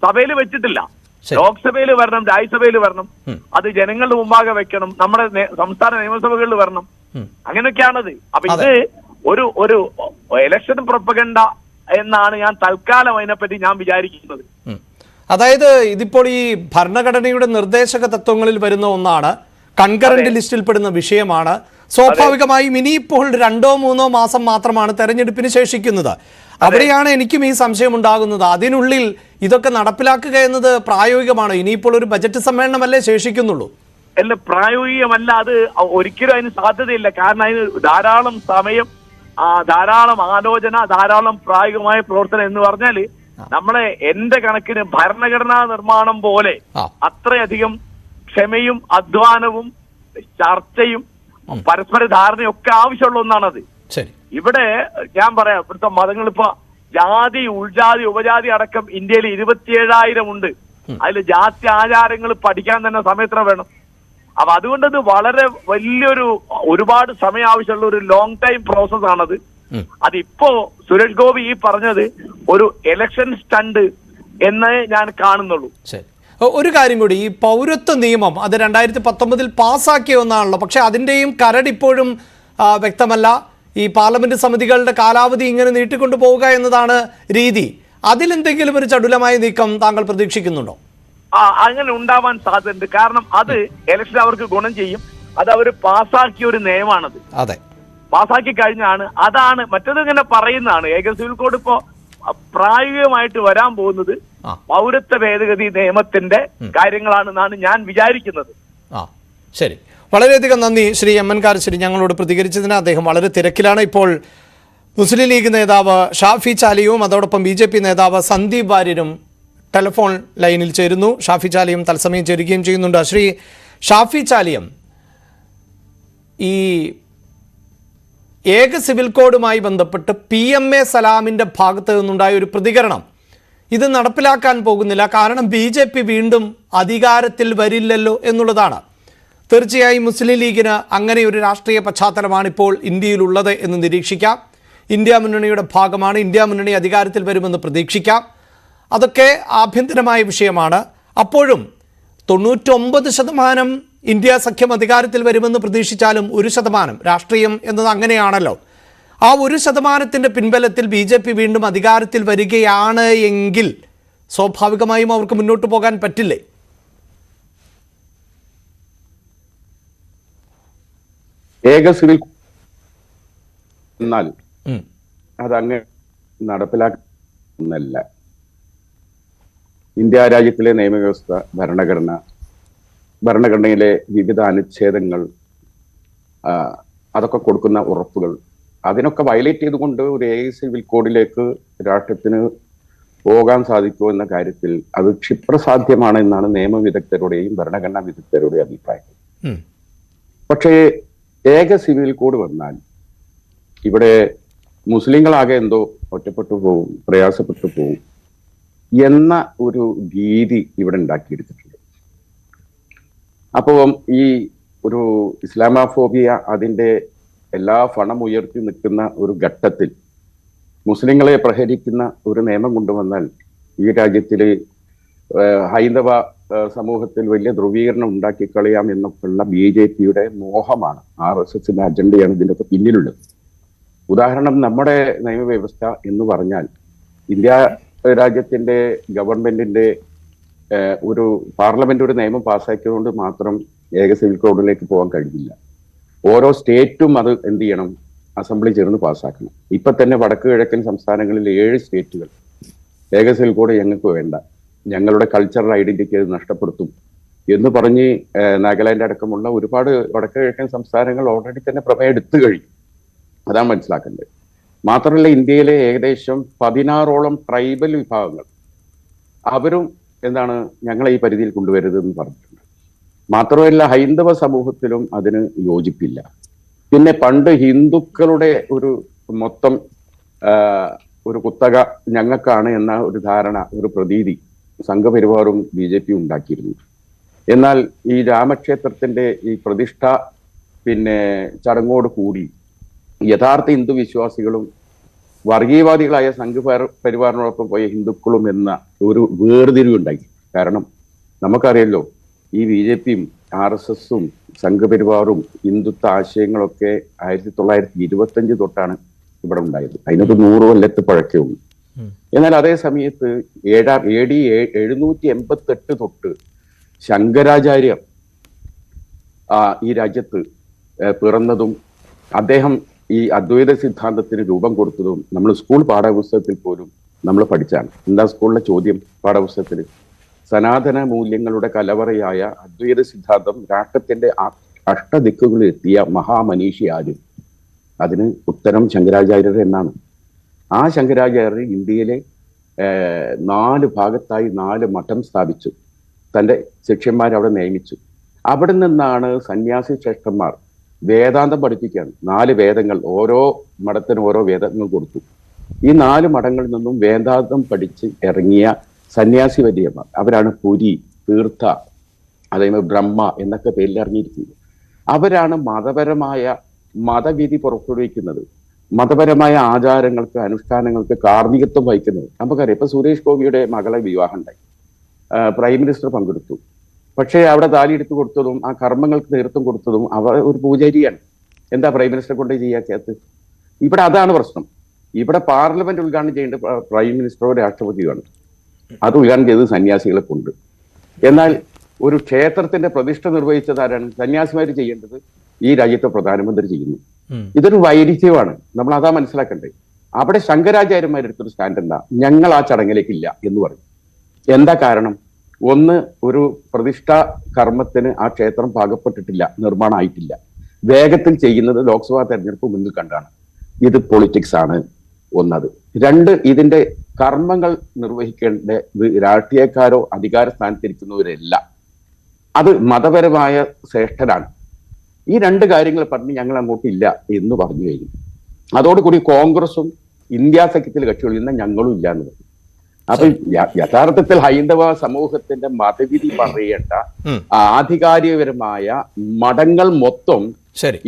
സഭയിൽ വെച്ചിട്ടില്ല. ലോക്സഭയിൽ വരണം, രാജ്യസഭയിൽ വരണം, അത് ജനങ്ങളുടെ മുമ്പാകെ വെക്കണം, നമ്മുടെ സംസ്ഥാന നിയമസഭകളിൽ വരണം. അങ്ങനെയൊക്കെയാണത്. അപ്പൊ ഇത് ഒരു ഇലക്ഷൻ പ്രൊപ്പഗണ്ട എന്നാണ് ഞാൻ തൽക്കാലം അതിനെപ്പറ്റി ഞാൻ വിചാരിക്കുന്നത്. അതായത് ഇതിപ്പോൾ ഈ ഭരണഘടനയുടെ നിർദ്ദേശക തത്വങ്ങളിൽ വരുന്ന ഒന്നാണ്, കൺകറന്റ് ലിസ്റ്റിൽ പെടുന്ന വിഷയമാണ്. സ്വാഭാവികമായും ഇനിയിപ്പോൾ 2-3 മാസം മാത്രമാണ് തെരഞ്ഞെടുപ്പിന് ശേഷിക്കുന്നത്. അവിടെയാണ് എനിക്കും ഈ സംശയം ഉണ്ടാകുന്നത്. അതിനുള്ളിൽ ഇതൊക്കെ നടപ്പിലാക്കുക എന്നത് പ്രായോഗികമാണോ? ഇനിയിപ്പോൾ ഒരു ബജറ്റ് സമ്മേളനമല്ലേ ശേഷിക്കുന്നുള്ളൂ? അല്ല, പ്രായോഗികമല്ല. അത് ഒരിക്കലും അതിന് സാധ്യതയില്ല. കാരണം അതിന് ധാരാളം സമയം, ധാരാളം ആലോചന, ധാരാളം പ്രായോഗികമായ പ്രവർത്തനം എന്ന് പറഞ്ഞാല് നമ്മളെ എന്റെ കണക്കിന് ഭരണഘടനാ നിർമ്മാണം പോലെ അത്രയധികം ക്ഷമയും അധ്വാനവും ചർച്ചയും പരസ്പര ധാരണയും ഒക്കെ ആവശ്യമുള്ള ഒന്നാണത്. ഇവിടെ ഞാൻ പറയാം, ഇവിടുത്തെ മതങ്ങൾ ഇപ്പൊ ജാതി, ഉൾജാതി, ഉപജാതി അടക്കം ഇന്ത്യയിൽ 27,000 ഉണ്ട്. അതിൽ ജാതി ആചാരങ്ങൾ പഠിക്കാൻ തന്നെ സമയത്ര വേണം. അപ്പൊ അതുകൊണ്ടത് വളരെ വലിയൊരു ഒരുപാട് സമയം ആവശ്യമുള്ള ഒരു ലോങ് ടൈം പ്രോസസ് ആണത്. അതിപ്പോ സുരേഷ് ഗോപി ഈ പറഞ്ഞത് ഒരു ഇലക്ഷൻ സ്റ്റണ്ട് എന്നേ ഞാൻ കാണുന്നുള്ളൂ. ഒരു കാര്യം കൂടി, ഈ പൗരത്വ നിയമം അത് 2019 പാസ്സാക്കിയ ഒന്നാണല്ലോ. പക്ഷെ അതിന്റെയും കരട് ഇപ്പോഴും വ്യക്തമല്ല. ഈ പാർലമെന്റ് സമിതികളുടെ കാലാവധി ഇങ്ങനെ നീട്ടിക്കൊണ്ടു പോവുക എന്നതാണ് രീതി. അതിലെന്തെങ്കിലും ഒരു ചടുലമായ നീക്കം താങ്കൾ പ്രതീക്ഷിക്കുന്നുണ്ടോ? അങ്ങനെ ഉണ്ടാവാൻ സാധ്യതയുണ്ട്. കാരണം അത് ഇലക്ഷൻ അവർക്ക് ഗുണം ചെയ്യും. അത് അവർ പാസ്സാക്കിയ ഒരു നിയമമാണത്. അതെ, പാസ്സാക്കി കഴിഞ്ഞാണ്. അതാണ് മറ്റത് ഇങ്ങനെ പറയുന്നതാണ്. ഏക സിവിൽ കോഡ് ഇപ്പോ പ്രായോഗികമായിട്ട് വരാൻ പോകുന്നത് പൗരത്വ ഭേദഗതി നിയമത്തിന്റെ കാര്യങ്ങളാണെന്നാണ് ഞാൻ വിചാരിക്കുന്നത്. ശരി, വളരെയധികം നന്ദി ശ്രീ എം.എൻ. കാരശ്ശേരി ഞങ്ങളോട് പ്രതികരിച്ചതിന്. അദ്ദേഹം വളരെ തിരക്കിലാണ്. ഇപ്പോൾ മുസ്ലിം ലീഗ് നേതാവ് ഷാഫി ചാലിയും അതോടൊപ്പം BJP നേതാവ് സന്ദീപ് വാര്യരും ടെലിഫോൺ ലൈനിൽ ചേരുന്നു. ഷാഫി ചാലിയും തത്സമയം ചേരുകയും ചെയ്യുന്നുണ്ട്. ശ്രീ ഷാഫി ചാലിയം, ഈ ഏക സിവിൽ കോഡുമായി ബന്ധപ്പെട്ട് PMA സലാമിൻ്റെ ഭാഗത്ത് നിന്നുണ്ടായ ഒരു പ്രതികരണം ഇത് നടപ്പിലാക്കാൻ പോകുന്നില്ല, കാരണം BJP വീണ്ടും അധികാരത്തിൽ വരില്ലല്ലോ എന്നുള്ളതാണ്. തീർച്ചയായും മുസ്ലിം ലീഗിന് അങ്ങനെ ഒരു രാഷ്ട്രീയ പശ്ചാത്തലമാണ് ഇപ്പോൾ ഇന്ത്യയിലുള്ളത് എന്ന് നിരീക്ഷിക്കാം. ഇന്ത്യ മുന്നണിയുടെ ഭാഗമാണ്. ഇന്ത്യ മുന്നണി അധികാരത്തിൽ വരുമെന്ന് പ്രതീക്ഷിക്കാം. അതൊക്കെ ആഭ്യന്തരമായ വിഷയമാണ്. അപ്പോഴും 99% ഇന്ത്യ സഖ്യം അധികാരത്തിൽ വരുമെന്ന് പ്രതീക്ഷിച്ചാലും 1% രാഷ്ട്രീയം എന്നത് അങ്ങനെയാണല്ലോ. ആ 1% പിൻബലത്തിൽ BJP വീണ്ടും അധികാരത്തിൽ വരികയാണ് എങ്കിൽ സ്വാഭാവികമായും അവർക്ക് മുന്നോട്ട് പോകാൻ പറ്റില്ലേ? ഏക സിവിൽ എന്നാൽ അതങ്ങ് നടപ്പിലാക്കുന്നല്ല. ഇന്ത്യ രാജ്യത്തിലെ നിയമവ്യവസ്ഥ, ഭരണഘടനയിലെ വിവിധ അനുച്ഛേദങ്ങൾ, അതൊക്കെ കൊടുക്കുന്ന ഉറപ്പുകൾ, അതിനൊക്കെ വയലേറ്റ് ചെയ്തുകൊണ്ട് ഒരു ഏക സിവിൽ കോഡിലേക്ക് രാഷ്ട്രത്തിന് പോകാൻ സാധിക്കുമോ എന്ന കാര്യത്തിൽ അത് ക്ഷിപ്രസാധ്യമാണ് എന്നാണ് നിയമവിദഗ്ധരുടെയും ഭരണഘടനാ വിദഗ്ധരുടെയും അഭിപ്രായം. പക്ഷേ ഏക സിവിൽ കോഡ് വന്നാൽ ഇവിടെ മുസ്ലിങ്ങളാകെ എന്തോ ഒറ്റപ്പെട്ടു പോകും, പ്രയാസപ്പെട്ടു പോകും എന്ന ഒരു ഭീതി ഇവിടെ ഉണ്ടാക്കിയെടുത്തിട്ടുണ്ട്. അപ്പോൾ ഈ ഒരു ഇസ്ലാമോഫോബിയ അതിൻ്റെ എല്ലാ ഫണം ഉയർത്തി നിൽക്കുന്ന ഒരു ഘട്ടത്തിൽ മുസ്ലിങ്ങളെ പ്രഹരിക്കുന്ന ഒരു നിയമം കൊണ്ടുവന്നാൽ ഈ രാജ്യത്തില് ഹൈന്ദവ സമൂഹത്തിൽ വലിയ ധ്രുവീകരണം ഉണ്ടാക്കിക്കളയാം എന്നൊക്കെയുള്ള BJPയുടെ മോഹമാണ്, RSSന്റെ അജണ്ടയാണ് ഇതിൻ്റെയൊക്കെ പിന്നിലുള്ളത്. ഉദാഹരണം, നമ്മുടെ നിയമവ്യവസ്ഥ എന്ന് പറഞ്ഞാൽ ഇന്ത്യ രാജ്യത്തിന്റെ ഗവൺമെന്റിന്റെ ഒരു പാർലമെന്റ് ഒരു നിയമം പാസ്സാക്കിയതുകൊണ്ട് മാത്രം ഏക സിവിൽ കോഡിലേക്ക് പോകാൻ കഴിയില്ല. ഓരോ സ്റ്റേറ്റും അത് എന്ത് ചെയ്യണം, അസംബ്ലി ചേർന്ന് പാസ്സാക്കണം. ഇപ്പൊ തന്നെ വടക്ക് കിഴക്കൻ സംസ്ഥാനങ്ങളിൽ 7 സ്റ്റേറ്റുകൾ ഏക സിവിൽ കോഡ് ഞങ്ങൾക്ക് വേണ്ട, ഞങ്ങളുടെ കൾച്ചറൽ ഐഡന്റിറ്റി അത് നഷ്ടപ്പെടുത്തും എന്ന് പറഞ്ഞ് നാഗാലാൻഡ് അടക്കമുള്ള ഒരുപാട് വടക്ക് കിഴക്കൻ സംസ്ഥാനങ്ങൾ ഓൾറെഡി തന്നെ പ്രമേയം എടുത്തു കഴിഞ്ഞു. അതാണ് മനസ്സിലാക്കേണ്ടത്. മാത്രമല്ല, ഇന്ത്യയിലെ ഏകദേശം 16ഓളം ട്രൈബൽ വിഭാഗങ്ങൾ അവരും എന്താണ് ഞങ്ങളെ ഈ പരിധിയിൽ കൊണ്ടുവരുതെന്ന് പറഞ്ഞിട്ടുണ്ട്. മാത്രമല്ല, ഹൈന്ദവ സമൂഹത്തിലും അതിന് യോജിപ്പില്ല. പിന്നെ പണ്ട് ഹിന്ദുക്കളുടെ ഒരു മൊത്തം ഒരു കുത്തക ഞങ്ങൾക്കാണ് എന്ന ഒരു ധാരണ, ഒരു പ്രതീതി സംഘപരിവാറും BJP ഉണ്ടാക്കിയിരുന്നു. എന്നാൽ ഈ രാമക്ഷേത്രത്തിന്റെ ഈ പ്രതിഷ്ഠ പിന്നെ ചടങ്ങോട് കൂടി യഥാർത്ഥ ഹിന്ദു വിശ്വാസികളും വർഗീയവാദികളായ സംഘപരിവാറിനോടൊപ്പം പോയ ഹിന്ദുക്കളും എന്ന ഒരു വേർതിരിവുണ്ടായി. കാരണം നമുക്കറിയല്ലോ, ഈ BJPയും RSSും സംഘപരിവാറും ഹിന്ദുത്വ ആശയങ്ങളൊക്കെ 1925 തൊട്ടാണ് ഇവിടെ ഉണ്ടായത്. അതിനൊക്കെ 100 കൊല്ലത്ത് പഴക്കേ ഉള്ളൂ. എന്നാൽ അതേ സമയത്ത് AD 788 തൊട്ട് ശങ്കരാചാര്യർ ഈ രാജ്യത്ത് പിറന്നതും അദ്ദേഹം ഈ അദ്വൈത സിദ്ധാന്തത്തിന് രൂപം കൊടുത്തതും നമ്മൾ സ്കൂൾ പാഠപുസ്തകത്തിൽ പോലും നമ്മൾ പഠിച്ചാണ്. എന്താ സ്കൂളിലെ ചോദ്യം പാഠപുസ്തകത്തിൽ? സനാതന മൂല്യങ്ങളുടെ കലവറയായ അദ്വൈത സിദ്ധാന്തം രാഷ്ട്രത്തിന്റെ അഷ്ടദിക്കുകളിൽ എത്തിയ മഹാമനീഷി ആര്? അതിന് ഉത്തരം ശങ്കരാചാര്യർ എന്നാണ്. ആ ശങ്കരാചാര്യർ ഇന്ത്യയിലെ 4 ഭാഗത്തായി 4 മഠം സ്ഥാപിച്ചു. തൻ്റെ ശിഷ്യന്മാരെ അവിടെ നിയമിച്ചു. അവിടെ നിന്നാണ് സന്യാസി ശ്രേഷ്ഠന്മാർ വേദാന്തം പഠിപ്പിക്കുകയാണ്. 4 വേദങ്ങൾ, ഓരോ മഠത്തിനും ഓരോ വേദങ്ങൾ കൊടുത്തു. ഈ 4 മഠങ്ങളിൽ നിന്നും വേദാന്തം പഠിച്ച് ഇറങ്ങിയ സന്യാസി വര്യന്മാർ, അവരാണ് പുരി, തീർത്ഥ, അതേപോലെ ബ്രഹ്മ എന്നൊക്കെ പേരിൽ ഇറങ്ങിയിരിക്കുന്നത്. അവരാണ് മതപരമായ മതവിധി പുറപ്പെടുവിക്കുന്നത്, മതപരമായ ആചാരങ്ങൾക്ക് അനുഷ്ഠാനങ്ങൾക്ക് കാർമ്മികത്വം വഹിക്കുന്നത്. നമുക്കറിയാം, ഇപ്പൊ സുരേഷ് ഗോപിയുടെ മകളെ വിവാഹം ഉണ്ടായി, പ്രൈം മിനിസ്റ്റർ പങ്കെടുത്തു. പക്ഷേ അവിടെ താലി എടുത്തു കൊടുത്തതും ആ കർമ്മങ്ങൾക്ക് നേതൃത്വം കൊടുത്തതും അവർ ഒരു പൂജാരിയാണ്. എന്താ പ്രൈം മിനിസ്റ്ററെ കൊണ്ട് ചെയ്യാത്തത്? ഇവിടെ അതാണ് പ്രശ്നം. ഇവിടെ പാർലമെന്റ് ഉദ്ഘാടനം ചെയ്യേണ്ട പ്രൈം മിനിസ്റ്ററോ രാഷ്ട്രപതിയുമാണ്. അത് ഉദ്ഘാടനം ചെയ്തത് സന്യാസികളെ കൊണ്ട്. എന്നാൽ ഒരു ക്ഷേത്രത്തിന്റെ പ്രതിഷ്ഠ നിർവഹിച്ചതാരാണ്? സന്യാസിമാർ ചെയ്യേണ്ടത് ഈ രാജ്യത്തെ പ്രധാനമന്ത്രി ചെയ്യുന്നു. ഇതൊരു വൈരുദ്ധ്യമാണ്. നമ്മൾ അതാ മനസ്സിലാക്കണ്ടേ. അവിടെ ശങ്കരാചാര്യന്മാരെടുത്തൊരു സ്റ്റാൻഡ് എന്താ? ഞങ്ങൾ ആ ചടങ്ങിലേക്കില്ല എന്ന് പറയും. എന്താ കാരണം? ഒന്ന്, ഒരു പ്രതിഷ്ഠാ കർമ്മത്തിന് ആ ക്ഷേത്രം പാകപ്പെട്ടിട്ടില്ല, നിർമ്മാണം ആയിട്ടില്ല. വേഗത്തിൽ ചെയ്യുന്നത് ലോക്സഭാ തെരഞ്ഞെടുപ്പ് മുന്നിൽ കണ്ടാണ്. ഇത് പൊളിറ്റിക്സ് ആണ് ഒന്നത്. 2, ഇതിന്റെ കർമ്മങ്ങൾ നിർവഹിക്കേണ്ടത് രാഷ്ട്രീയക്കാരോ അധികാര സ്ഥാനത്തിരിക്കുന്നവരല്ല, അത് മതപരമായ ശ്രേഷ്ഠരാണ്. ഈ 2 കാര്യങ്ങൾ പറഞ്ഞ് ഞങ്ങൾ അങ്ങോട്ടില്ല എന്ന് പറഞ്ഞു കഴിഞ്ഞു. അതോടുകൂടി കോൺഗ്രസും ഇന്ത്യ സഖ്യത്തിൽ കക്ഷികളും ഇന്ന് ഞങ്ങളും ഇല്ല എന്ന് പറഞ്ഞു. അപ്പൊ യഥാർത്ഥത്തിൽ ഹൈന്ദവ സമൂഹത്തിന്റെ മതവിധി പറയേണ്ട ആധികാരികപരമായ മഠങ്ങൾ മൊത്തം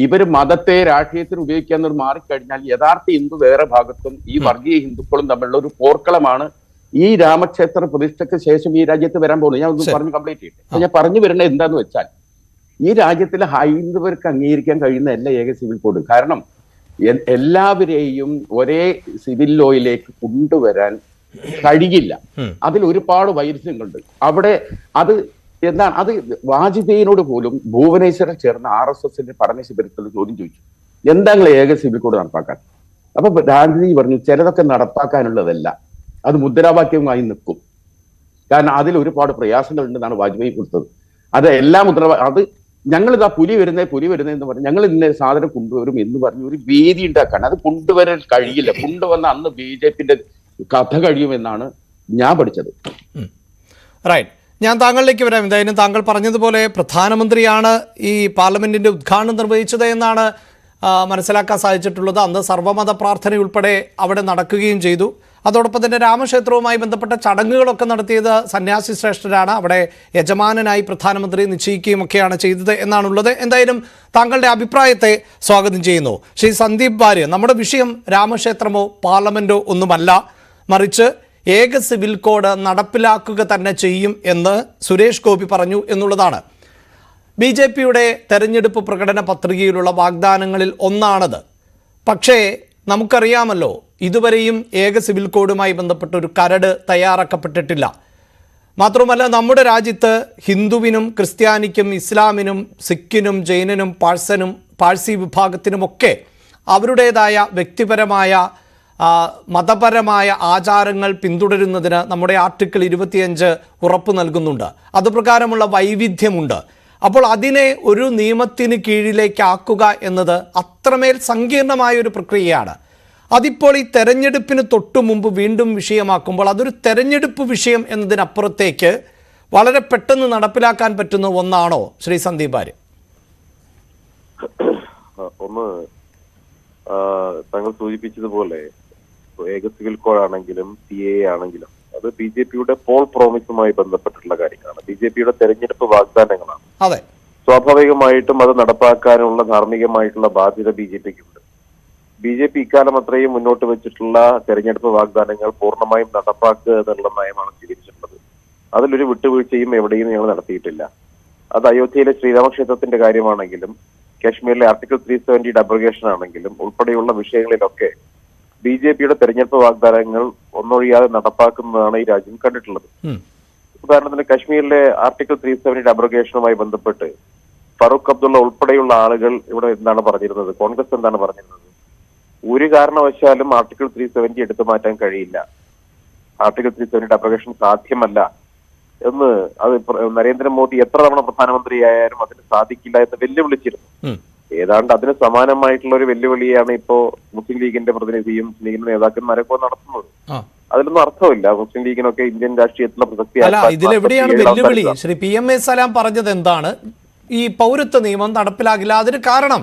ഇവര് മതത്തെ രാഷ്ട്രീയത്തിന് ഉപയോഗിക്കാൻ മാറിക്കഴിഞ്ഞാൽ യഥാർത്ഥ ഹിന്ദു വേറെ ഭാഗത്തും ഈ വർഗീയ ഹിന്ദുക്കളും തമ്മിലുള്ള ഒരു പോർക്കളമാണ് ഈ രാമക്ഷേത്ര പ്രതിഷ്ഠയ്ക്ക് ശേഷം ഈ രാജ്യത്ത് വരാൻ പോകുന്നത്. ഞാൻ ഒന്ന് പറഞ്ഞ് കംപ്ലീറ്റ് ചെയ്യട്ടെ. ഞാൻ പറഞ്ഞു വരുന്നത് എന്താന്ന് വെച്ചാൽ, ഈ രാജ്യത്തിലെ ഹൈന്ദവർക്ക് അംഗീകരിക്കാൻ കഴിയുന്ന എല്ലാ ഏക സിവിൽ കോഡ്. കാരണം എല്ലാവരെയും ഒരേ സിവിൽ ലോയിലേക്ക് കൊണ്ടുവരാൻ കഴിയില്ല. അതിൽ ഒരുപാട് വൈരുദ്ധ്യങ്ങളുണ്ട്. അവിടെ അത് എന്താണ്? അത് വാജ്പേയിനോട് പോലും ഭുവനേശ്വരം ചേർന്ന RSSന്റെ പഠന ശിബിരത്തിൽ ചോദ്യം ചോദിച്ചു, എന്താ നിങ്ങൾ ഏക സിവിൽ കോഡ് നടപ്പാക്കാൻ? അപ്പൊ ഗാന്ധി പറഞ്ഞു, ചിലതൊക്കെ നടപ്പാക്കാനുള്ളതല്ല, അത് മുദ്രാവാക്യമായി നിൽക്കും. കാരണം അതിൽ ഒരുപാട് പ്രയാസങ്ങൾ ഉണ്ടെന്നാണ് വാജ്പേയി കൊടുത്തത്. അത് എല്ലാ അത് ഞങ്ങളിതാ പുലി വരുന്നേ എന്ന് പറഞ്ഞു, ഞങ്ങൾ ഇന്ന സാധനം കൊണ്ടുവരും എന്ന് പറഞ്ഞു ഒരു വേദി ഉണ്ടാക്കാൻ. അത് കൊണ്ടുവരാൻ കഴിയില്ല. കൊണ്ടുവന്ന അന്ന് BJPന്റെ കഥ കഴിയുമെന്നാണ് ഞാൻ പഠിച്ചത്. റൈറ്റ്, ഞാൻ താങ്കളിലേക്ക് വരാം. എന്തായാലും താങ്കൾ പറഞ്ഞതുപോലെ പ്രധാനമന്ത്രിയാണ് ഈ പാർലമെന്റിന്റെ ഉദ്ഘാടനം നിർവഹിച്ചത് എന്നാണ് മനസ്സിലാക്കാൻ സാധിച്ചിട്ടുള്ളത്. അന്ന് സർവ്വമത പ്രാർത്ഥന ഉൾപ്പെടെ അവിടെ നടക്കുകയും ചെയ്തു. അതോടൊപ്പം തന്നെ രാമക്ഷേത്രവുമായി ബന്ധപ്പെട്ട ചടങ്ങുകളൊക്കെ നടത്തിയത് സന്യാസി ശ്രേഷ്ഠരാണ്. അവിടെ യജമാനനായി പ്രധാനമന്ത്രി നിശ്ചയിക്കുകയും ഒക്കെയാണ് ചെയ്തത് എന്നാണുള്ളത്. എന്തായാലും താങ്കളുടെ അഭിപ്രായത്തെ സ്വാഗതം ചെയ്യുന്നു. ശ്രീ സന്ദീപ് വാര്യർ, നമ്മുടെ വിഷയം രാമക്ഷേത്രമോ പാർലമെന്റോ ഒന്നുമല്ല, മറിച്ച് ഏക സിവിൽ കോഡ് നടപ്പിലാക്കുക തന്നെ ചെയ്യും എന്ന് സുരേഷ് ഗോപി പറഞ്ഞു എന്നുള്ളതാണ്. BJPയുടെ തെരഞ്ഞെടുപ്പ് പ്രകടന പത്രികയിലുള്ള വാഗ്ദാനങ്ങളിൽ ഒന്നാണത്. പക്ഷേ നമുക്കറിയാമല്ലോ, ഇതുവരെയും ഏക സിവിൽ കോഡുമായി ബന്ധപ്പെട്ട ഒരു കരട് തയ്യാറാക്കപ്പെട്ടിട്ടില്ല. മാത്രമല്ല, നമ്മുടെ രാജ്യത്ത് ഹിന്ദുവിനും ക്രിസ്ത്യാനിക്കും ഇസ്ലാമിനും സിഖിനും ജൈനനും പാഴ്സി വിഭാഗത്തിനുമൊക്കെ അവരുടേതായ വ്യക്തിപരമായ മതപരമായ ആചാരങ്ങൾ പിന്തുടരുന്നതിന് നമ്മുടെ ആർട്ടിക്കിൾ 25 ഉറപ്പ് നൽകുന്നുണ്ട്. അതുപ്രകാരമുള്ള വൈവിധ്യമുണ്ട്. അപ്പോൾ അതിനെ ഒരു നിയമത്തിന് കീഴിലേക്കാക്കുക എന്നത് അത്രമേൽ സങ്കീർണമായൊരു പ്രക്രിയയാണ്. അതിപ്പോൾ ഈ തെരഞ്ഞെടുപ്പിന് തൊട്ടു മുമ്പ് വീണ്ടും വിഷയമാക്കുമ്പോൾ അതൊരു തെരഞ്ഞെടുപ്പ് വിഷയം എന്നതിനപ്പുറത്തേക്ക് വളരെ പെട്ടെന്ന് നടപ്പിലാക്കാൻ പറ്റുന്ന ഒന്നാണോ ശ്രീ സന്ദീപ് വാര്യർ? ഒന്ന്, താങ്കൾ സൂചിപ്പിച്ചതുപോലെ ഏക സിവിൽ കോഡ് ആണെങ്കിലും CAA ആണെങ്കിലും അത് BJPയുടെ പോൾ പ്രോമിസുമായി ബന്ധപ്പെട്ടിട്ടുള്ള കാര്യങ്ങളാണ്. BJPയുടെ തെരഞ്ഞെടുപ്പ് വാഗ്ദാനങ്ങളാണ്. അതെ, സ്വാഭാവികമായിട്ടും അത് നടപ്പാക്കാനുള്ള ധാർമ്മികമായിട്ടുള്ള ബാധ്യത BJPക്കുണ്ട്. BJP ഇക്കാലം അത്രയും മുന്നോട്ട് വെച്ചിട്ടുള്ള തെരഞ്ഞെടുപ്പ് വാഗ്ദാനങ്ങൾ പൂർണ്ണമായും നടപ്പാക്കുക എന്നുള്ള നയമാണ് സ്വീകരിച്ചിട്ടുള്ളത്. അതിലൊരു വിട്ടുവീഴ്ചയും എവിടെയും ഞങ്ങൾ നടത്തിയിട്ടില്ല. അത് അയോധ്യയിലെ ശ്രീരാമക്ഷേത്രത്തിന്റെ കാര്യമാണെങ്കിലും കാശ്മീരിലെ ആർട്ടിക്കിൾ 370 അബ്രഗേഷൻ ആണെങ്കിലും ഉൾപ്പെടെയുള്ള വിഷയങ്ങളിലൊക്കെ BJPയുടെ തെരഞ്ഞെടുപ്പ് വാഗ്ദാനങ്ങൾ ഒന്നൊഴിയാതെ നടപ്പാക്കുന്നതാണ് ഈ രാജ്യം കണ്ടിട്ടുള്ളത്. ഉദാഹരണത്തിന് കശ്മീരിലെ ആർട്ടിക്കിൾ 370 അബ്രഗേഷനുമായി ബന്ധപ്പെട്ട് ഫറൂഖ് അബ്ദുള്ള ഉൾപ്പെടെയുള്ള ആളുകൾ ഇവിടെ എന്താണ് പറഞ്ഞിരുന്നത്, കോൺഗ്രസ് എന്താണ് പറഞ്ഞിരുന്നത്? ഒരു കാരണവശാലും ആർട്ടിക്കിൾ 370 എടുത്തു മാറ്റാൻ കഴിയില്ല, ആർട്ടിക്കിൾ 370 അപ്ലിക്കേഷൻ സാധ്യമല്ല എന്ന് അത് നരേന്ദ്രമോദി എത്ര തവണ പ്രധാനമന്ത്രിയായാലും അതിന് സാധിക്കില്ല എന്ന് വെല്ലുവിളിച്ചിരുന്നു. ഏതാണ്ട് അതിന് സമാനമായിട്ടുള്ള ഒരു വെല്ലുവിളിയാണ് ഇപ്പോ മുസ്ലിം ലീഗിന്റെ പ്രതിനിധിയും മുസ്ലിം ലീഗിന്റെ നേതാക്കന്മാരൊക്കെ നടത്തുന്നത്. അതിലൊന്നും അർത്ഥമില്ല. മുസ്ലിം ലീഗിനൊക്കെ ഇന്ത്യൻ രാഷ്ട്രീയത്തിലുള്ള പ്രസക്തി ഇതിലെവിടെയാണ് വെല്ലുവിളി? ശ്രീ PMA സലാം പറഞ്ഞത് എന്താണ്? ഈ പൗരത്വ നിയമം നടപ്പിലാകില്ല, അതിന് കാരണം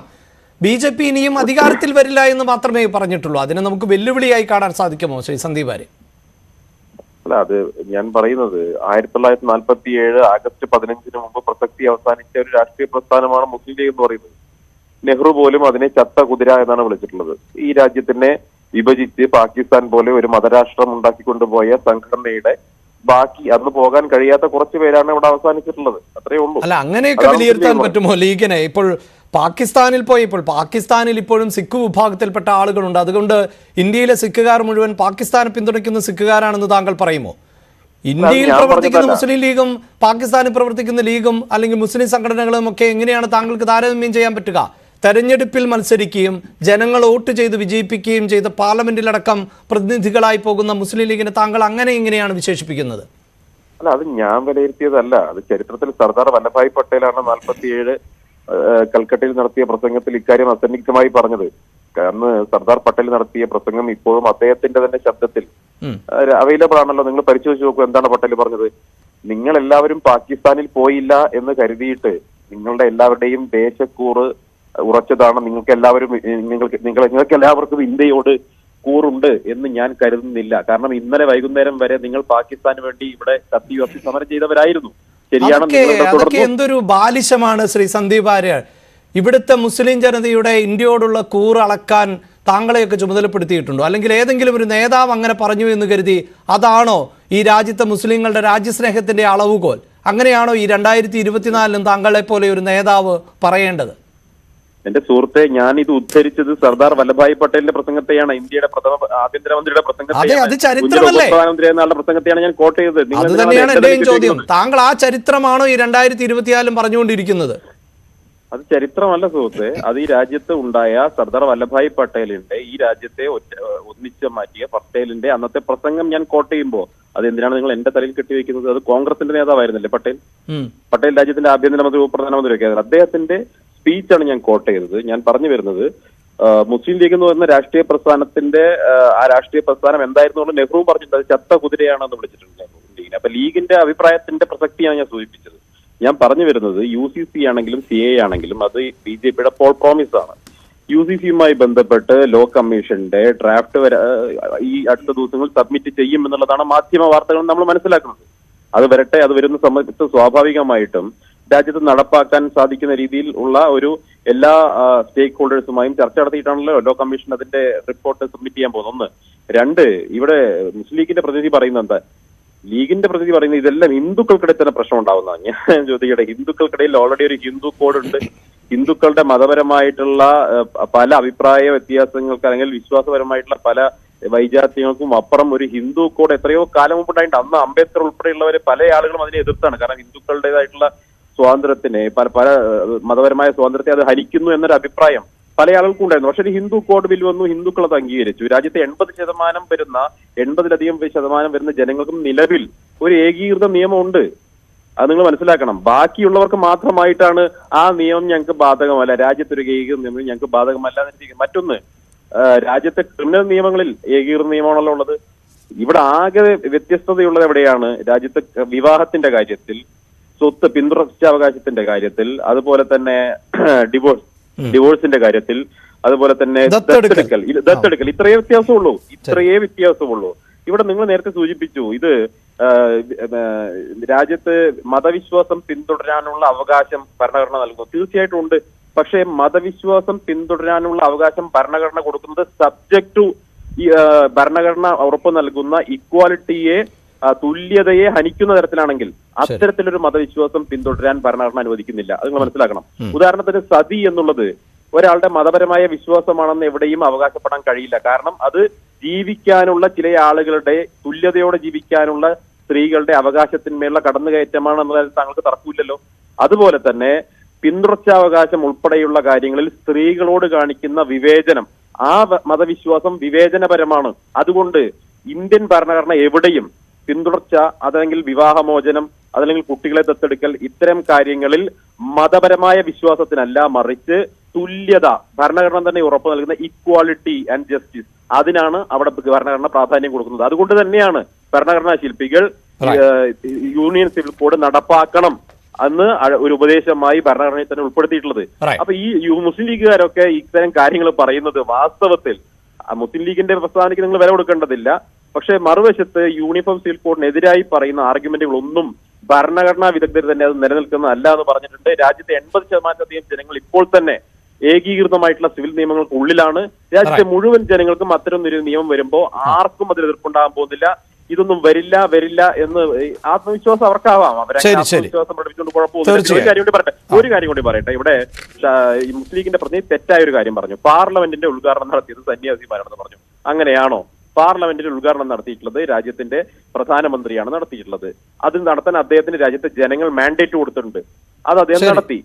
BJP ഇനിയും അധികാരത്തിൽ വരില്ല എന്ന് മാത്രമേ പറഞ്ഞിട്ടുള്ളൂ. അതിനെ നമുക്ക് വെല്ലുവിളിയായി കാണാൻ സാധിക്കുമോ ശ്രീ സന്ദീപ് വാര്യർ? അല്ല, അത് ഞാൻ പറയുന്നത് 1947 ആഗസ്റ്റ് 15 മുമ്പ് പ്രസക്തി അവസാനിച്ച ഒരു രാഷ്ട്രീയ പ്രസ്ഥാനമാണ് മുസ്ലിം ലീഗ് എന്ന് പറയുന്നത്. നെഹ്റു പോലും അതിനെ ചത്ത കുതിര എന്നാണ് വിളിച്ചിട്ടുള്ളത്. ഈ രാജ്യത്തിനെ വിഭജിച്ച് പാകിസ്ഥാൻ പോലെ ഒരു മതരാഷ്ട്രം ഉണ്ടാക്കിക്കൊണ്ടുപോയ സംഘടനയുടെ ബാക്കി അന്ന് പോകാൻ കഴിയാത്ത കുറച്ചു പേരാണ് ഇവിടെ അവസാനിച്ചിട്ടുള്ളത്. അത്രേ ഉള്ളൂ. അല്ല, അങ്ങനെയൊക്കെ വിലയിരുത്താൻ പറ്റുമോ ലീഗിനെ? ഇപ്പോൾ പാകിസ്ഥാനിൽ പോയപ്പോൾ പാകിസ്ഥാനിൽ ഇപ്പോഴും സിഖ് വിഭാഗത്തിൽപ്പെട്ട ആളുകളുണ്ട്. അതുകൊണ്ട് ഇന്ത്യയിലെ സിഖുകാർ മുഴുവൻ പാകിസ്ഥാനെ പിന്തുണയ്ക്കുന്ന സിഖുകാരാണെന്ന് താങ്കൾ പറയുമോ? ഇന്ത്യയിൽ പ്രവർത്തിക്കുന്ന മുസ്ലിം ലീഗും പാകിസ്ഥാനിൽ പ്രവർത്തിക്കുന്ന ലീഗും അല്ലെങ്കിൽ മുസ്ലിം സംഘടനകളും ഒക്കെ എങ്ങനെയാണ് താങ്കൾക്ക് താരതമ്യം ചെയ്യാൻ പറ്റുക? തെരഞ്ഞെടുപ്പിൽ മത്സരിക്കുകയും ജനങ്ങൾ വോട്ട് ചെയ്ത് വിജയിപ്പിക്കുകയും ചെയ്ത് പാർലമെന്റിലടക്കം പ്രതിനിധികളായി പോകുന്ന മുസ്ലിം ലീഗിനെ താങ്കൾ അങ്ങനെ എങ്ങനെയാണ് വിശേഷിപ്പിക്കുന്നത്? അല്ല, അത് ഞാൻ വിലയിരുത്തിയതല്ല. അത് ചരിത്രത്തിൽ സർദാർ വല്ലഭായ് പട്ടേലാണ് 47 കൽക്കട്ടയിൽ നടത്തിയ പ്രസംഗത്തിൽ ഇക്കാര്യം അസന്നിഗ്ധമായി പറഞ്ഞത്. അന്ന് സർദാർ പട്ടേൽ നടത്തിയ പ്രസംഗം ഇപ്പോഴും അദ്ദേഹത്തിന്റെ തന്നെ ശബ്ദത്തിൽ അവൈലബിൾ ആണല്ലോ. നിങ്ങൾ പരിശോധിച്ച് നോക്കൂ, എന്താണ് പട്ടേൽ പറഞ്ഞത്? നിങ്ങൾ എല്ലാവരും പാകിസ്ഥാനിൽ പോയില്ല എന്ന് കരുതിയിട്ട് നിങ്ങളുടെ എല്ലാവരുടെയും ദേശക്കൂറ് ഉറച്ചതാണ്. നിങ്ങൾക്ക് എല്ലാവർക്കും ഇന്ത്യയോട് കൂറുണ്ട് എന്ന് ഞാൻ കരുതുന്നില്ല. കാരണം ഇന്നലെ വൈകുന്നേരം വരെ നിങ്ങൾ പാകിസ്ഥാന് വേണ്ടി ഇവിടെ കത്തിയുയർത്തി സമരം ചെയ്തവരായിരുന്നു. ശരിയാണ്. അതൊക്കെ എന്തൊരു ബാലിശമാണ് ശ്രീ സന്ദീപ് വാര്യർ. ഇവിടുത്തെ മുസ്ലിം ജനതയുടെ ഇന്ത്യയോടുള്ള കൂറ് അളക്കാൻ താങ്കളെയൊക്കെ ചുമതലപ്പെടുത്തിയിട്ടുണ്ടോ? അല്ലെങ്കിൽ ഏതെങ്കിലും ഒരു നേതാവ് അങ്ങനെ പറഞ്ഞു എന്ന് കരുതി അതാണോ ഈ രാജ്യത്തെ മുസ്ലിങ്ങളുടെ രാജ്യസ്നേഹത്തിന്റെ അളവുകോൽ? അങ്ങനെയാണോ ഈ 2024 താങ്കളെ പോലെ ഒരു നേതാവ് പറയേണ്ടത്? എന്റെ സുഹൃത്തെ, ഞാൻ ഇത് ഉദ്ധരിച്ചത് സർദാർ വല്ലഭായ് പട്ടേലിന്റെ പ്രസംഗത്തെയാണ്, ഇന്ത്യയുടെ പ്രഥമ ആഭ്യന്തരമന്ത്രിയുടെ പ്രസംഗത്തെയാണ്, പ്രസംഗത്തെയാണ് ഞാൻ കോട്ട് ചെയ്തത്. അത് തന്നെയാണ് എന്റെയും ചോദ്യം. താങ്കൾ ആ ചരിത്രമാണോ ഈ 2024 പറഞ്ഞുകൊണ്ടിരിക്കുന്നത്? അത് ചരിത്രമല്ല സുഹൃത്തെ, അത് ഈ രാജ്യത്ത് ഉണ്ടായ സർദാർ വല്ലഭായ് പട്ടേലിന്റെ, ഈ രാജ്യത്തെ ഒന്നിച്ച് മാറ്റിയ പട്ടേലിന്റെ അന്നത്തെ പ്രസംഗം ഞാൻ കോട്ട് ചെയ്യുമ്പോൾ അത് എന്തിനാണ് നിങ്ങൾ എന്റെ തലയിൽ കെട്ടിവെക്കുന്നത്? അത് കോൺഗ്രസിന്റെ നേതാവായിരുന്നല്ലേ പട്ടേൽ? പട്ടേൽ രാജ്യത്തിന്റെ ആഭ്യന്തരമന്ത്രി ഉപപ്രധാനമന്ത്രി ഒക്കെ ആയിരുന്നു. അദ്ദേഹത്തിന്റെ സ്പീച്ചാണ് ഞാൻ കോട്ട് ചെയ്തത്. ഞാൻ പറഞ്ഞു വരുന്നത് മുസ്ലിം ലീഗ് എന്ന് പറയുന്ന രാഷ്ട്രീയ പ്രസ്ഥാനത്തിന്റെ ആ രാഷ്ട്രീയ പ്രസ്ഥാനം എന്തായിരുന്നു നെഹ്റു പറഞ്ഞിട്ടുണ്ട്, അത് ചത്ത കുതിരയാണെന്ന് വിളിച്ചിട്ടുണ്ട് ലീഗിനെ. അപ്പൊ ലീഗിന്റെ അഭിപ്രായത്തിന്റെ പ്രസക്തിയാണ് ഞാൻ സൂചിപ്പിച്ചത്. ഞാൻ പറഞ്ഞു വരുന്നത് UCC ആണെങ്കിലും CAA ആണെങ്കിലും അത് BJPയുടെ പോൾ പ്രോമിസ് ആണ്. UCCയുമായി ബന്ധപ്പെട്ട് ലോ കമ്മീഷന്റെ ഡ്രാഫ്റ്റ് ഈ അടുത്ത ദിവസങ്ങളിൽ സബ്മിറ്റ് ചെയ്യും എന്നുള്ളതാണ് മാധ്യമ വാർത്തകൾ നമ്മൾ മനസ്സിലാക്കുന്നത്. അത് വരട്ടെ. അത് വരുന്ന സമയത്ത് സ്വാഭാവികമായിട്ടും രാജ്യത്ത് നടപ്പാക്കാൻ സാധിക്കുന്ന രീതിയിൽ ഉള്ള ഒരു എല്ലാ സ്റ്റേക്ക് ഹോൾഡേഴ്സുമായും ചർച്ച നടത്തിയിട്ടാണല്ലോ ലോ കമ്മീഷൻ അതിന്റെ റിപ്പോർട്ട് സബ്മിറ്റ് ചെയ്യാൻ പോകുന്നത്. 2, ഇവിടെ മുസ്ലിം ലീഗിന്റെ പ്രതിനിധി പറയുന്നത് എന്താ? ലീഗിന്റെ പ്രതിനിധി പറയുന്നത് ഇതെല്ലാം ഹിന്ദുക്കൾക്കിടയിൽ തന്നെ പ്രശ്നം ഉണ്ടാവുന്നതാണ്. ഞാൻ ചോദിക്കട്ടെ, ഹിന്ദുക്കൾക്കിടയിൽ ഓൾറെഡി ഒരു ഹിന്ദു കോഡ് ഉണ്ട്. ഹിന്ദുക്കളുടെ മതപരമായിട്ടുള്ള പല അഭിപ്രായ വ്യത്യാസങ്ങൾക്ക് അല്ലെങ്കിൽ വിശ്വാസപരമായിട്ടുള്ള പല വൈജാത്യങ്ങൾക്കും അപ്പുറം ഒരു ഹിന്ദു കോഡ് എത്രയോ കാലം മുമ്പുണ്ടായിട്ട് അന്ന് അംബേദ്കർ ഉൾപ്പെടെയുള്ളവരെ പല ആളുകളും അതിനെ എതിർത്താണ്. കാരണം ഹിന്ദുക്കളുടേതായിട്ടുള്ള സ്വാതന്ത്ര്യത്തിനെ പല മതപരമായ സ്വാതന്ത്ര്യത്തെ അത് ഹനിക്കുന്നു എന്നൊരു അഭിപ്രായം പല ആളുകൾക്കും ഉണ്ടായിരുന്നു. പക്ഷെ ഒരു ഹിന്ദു കോഡ് ബിൽ വന്നു, ഹിന്ദുക്കൾ അത് അംഗീകരിച്ചു. രാജ്യത്തെ 80% വരുന്ന ജനങ്ങൾക്കും നിലവിൽ ഒരു ഏകീകൃത നിയമമുണ്ട്. അത് നിങ്ങൾ മനസ്സിലാക്കണം. ബാക്കിയുള്ളവർക്ക് മാത്രമായിട്ടാണ് ആ നിയമം ഞങ്ങൾക്ക് ബാധകമല്ല, രാജ്യത്തൊരു ഏകീകൃത നിയമം ഞങ്ങൾക്ക് ബാധകമല്ല എന്നിരിക്കും. മറ്റൊന്ന്, രാജ്യത്തെ ക്രിമിനൽ നിയമങ്ങളിൽ ഏകീകൃത നിയമമാണല്ലോ ഉള്ളത്. ഇവിടെ ആകെ വ്യത്യസ്തതയുള്ളത് എവിടെയാണ്? രാജ്യത്തെ വിവാഹത്തിന്റെ കാര്യത്തിൽ, സ്വത്ത് പിന്തുടർച്ചാവകാശത്തിന്റെ കാര്യത്തിൽ, അതുപോലെ തന്നെ ഡിവോഴ്സിന്റെ കാര്യത്തിൽ, അതുപോലെ തന്നെ ദത്തെടുക്കൽ. ഇത്രയേ വ്യത്യാസമുള്ളൂ. ഇവിടെ നിങ്ങൾ നേരത്തെ സൂചിപ്പിച്ചു, ഇത് രാജ്യത്ത് മതവിശ്വാസം പിന്തുടരാനുള്ള അവകാശം ഭരണഘടന നൽകുന്നു. തീർച്ചയായിട്ടും ഉണ്ട്. പക്ഷേ മതവിശ്വാസം പിന്തുടരാനുള്ള അവകാശം ഭരണഘടന കൊടുക്കുന്നത് സബ്ജക്ട് ടു ഭരണഘടന ഉറപ്പ് നൽകുന്ന ഇക്വാലിറ്റിയെ, തുല്യതയെ ഹനിക്കുന്ന തരത്തിലാണെങ്കിൽ അത്തരത്തിലൊരു മതവിശ്വാസം പിന്തുടരാൻ ഭരണഘടന അനുവദിക്കുന്നില്ല. അത് നിങ്ങൾ മനസ്സിലാക്കണം. ഉദാഹരണത്തിന് സതി എന്നുള്ളത് ഒരാളുടെ മതപരമായ വിശ്വാസമാണെന്ന് എവിടെയും അവകാശപ്പെടാൻ കഴിയില്ല. കാരണം അത് ജീവിക്കാനുള്ള ചില ആളുകളുടെ, തുല്യതയോടെ ജീവിക്കാനുള്ള സ്ത്രീകളുടെ അവകാശത്തിന്മേലുള്ള കടന്നുകയറ്റമാണ് എന്നതിൽ താങ്കൾക്ക് തർക്കമില്ലല്ലോ. അതുപോലെ തന്നെ പിന്തുടർച്ചാവകാശം ഉൾപ്പെടെയുള്ള കാര്യങ്ങളിൽ സ്ത്രീകളോട് കാണിക്കുന്ന വിവേചനം, ആ മതവിശ്വാസം വിവേചനപരമാണ്. അതുകൊണ്ട് ഇന്ത്യൻ ഭരണഘടന എവിടെയും പിന്തുടർച്ച, അതല്ലെങ്കിൽ വിവാഹമോചനം, അതല്ലെങ്കിൽ കുട്ടികളെ ദത്തെടുക്കൽ, ഇത്തരം കാര്യങ്ങളിൽ മതപരമായ വിശ്വാസത്തിനല്ല, മറിച്ച് തുല്യത, ഭരണഘടന തന്നെ ഉറപ്പു നൽകുന്ന ഇക്വാലിറ്റി ആൻഡ് ജസ്റ്റിസ്, അതിനാണ് അവിടെ ഭരണഘടന പ്രാധാന്യം കൊടുക്കുന്നത്. അതുകൊണ്ട് തന്നെയാണ് ഭരണഘടനാ ശില്പികൾ യൂണിയൻ സിവിൽ കോഡ് നടപ്പാക്കണം എന്ന് ഒരു ഉപദേശമായി ഭരണഘടനയിൽ തന്നെ ഉൾപ്പെടുത്തിയിട്ടുള്ളത്. അപ്പൊ ഈ മുസ്ലിം ലീഗുകാരൊക്കെ ഇത്തരം കാര്യങ്ങൾ പറയുന്നത് വാസ്തവത്തിൽ മുസ്ലിം ലീഗിന്റെ പ്രസ്താവനയ്ക്ക് നിങ്ങൾ വില കൊടുക്കേണ്ടതില്ല. പക്ഷെ മറുവശത്ത് യൂണിഫോം സിവിൽ കോഡിനെതിരായി പറയുന്ന ആർഗ്യുമെന്റുകളൊന്നും ഭരണഘടനാ വിദഗ്ധർ തന്നെ അത് നിലനിൽക്കുന്നതല്ല എന്ന് പറഞ്ഞിട്ടുണ്ട്. രാജ്യത്തെ 80% ജനങ്ങൾ ഇപ്പോൾ തന്നെ ഏകീകൃതമായിട്ടുള്ള സിവിൽ നിയമങ്ങൾക്ക് ഉള്ളിലാണ്. രാജ്യത്തെ മുഴുവൻ ജനങ്ങൾക്കും അത്തരം ഒരു നിയമം വരുമ്പോൾ ആർക്കും അതിൽ എതിർപ്പുണ്ടാകാൻ പോകുന്നില്ല. ഇതൊന്നും വരില്ല എന്ന് ആത്മവിശ്വാസം അവർക്കാവാം. അവരെ ആത്മവിശ്വാസം പഠിപ്പിച്ചുകൊണ്ട് കുഴപ്പമൊന്നുമില്ല. ഒരു കാര്യം കൂടി പറയട്ടെ. ഇവിടെ മുസ്ലിം ലീഗിന്റെ പ്രതിനിധി തെറ്റായ ഒരു കാര്യം പറഞ്ഞു. പാർലമെന്റിന്റെ ഉദ്ഘാടനം നടത്തിയത് സന്യാസിമാരാണെന്ന് പറഞ്ഞു. അങ്ങനെയാണോ? പാർലമെന്റിന്റെ ഉദ്ഘാടനം നടത്തിയിട്ടുള്ളത് രാജ്യത്തിന്റെ പ്രധാനമന്ത്രിയാണ് നടത്തിയിട്ടുള്ളത്. അത് നടത്താൻ അദ്ദേഹത്തിന് രാജ്യത്തെ ജനങ്ങൾ മാൻഡേറ്റ് കൊടുത്തിട്ടുണ്ട്. അത് അദ്ദേഹം നടത്തി.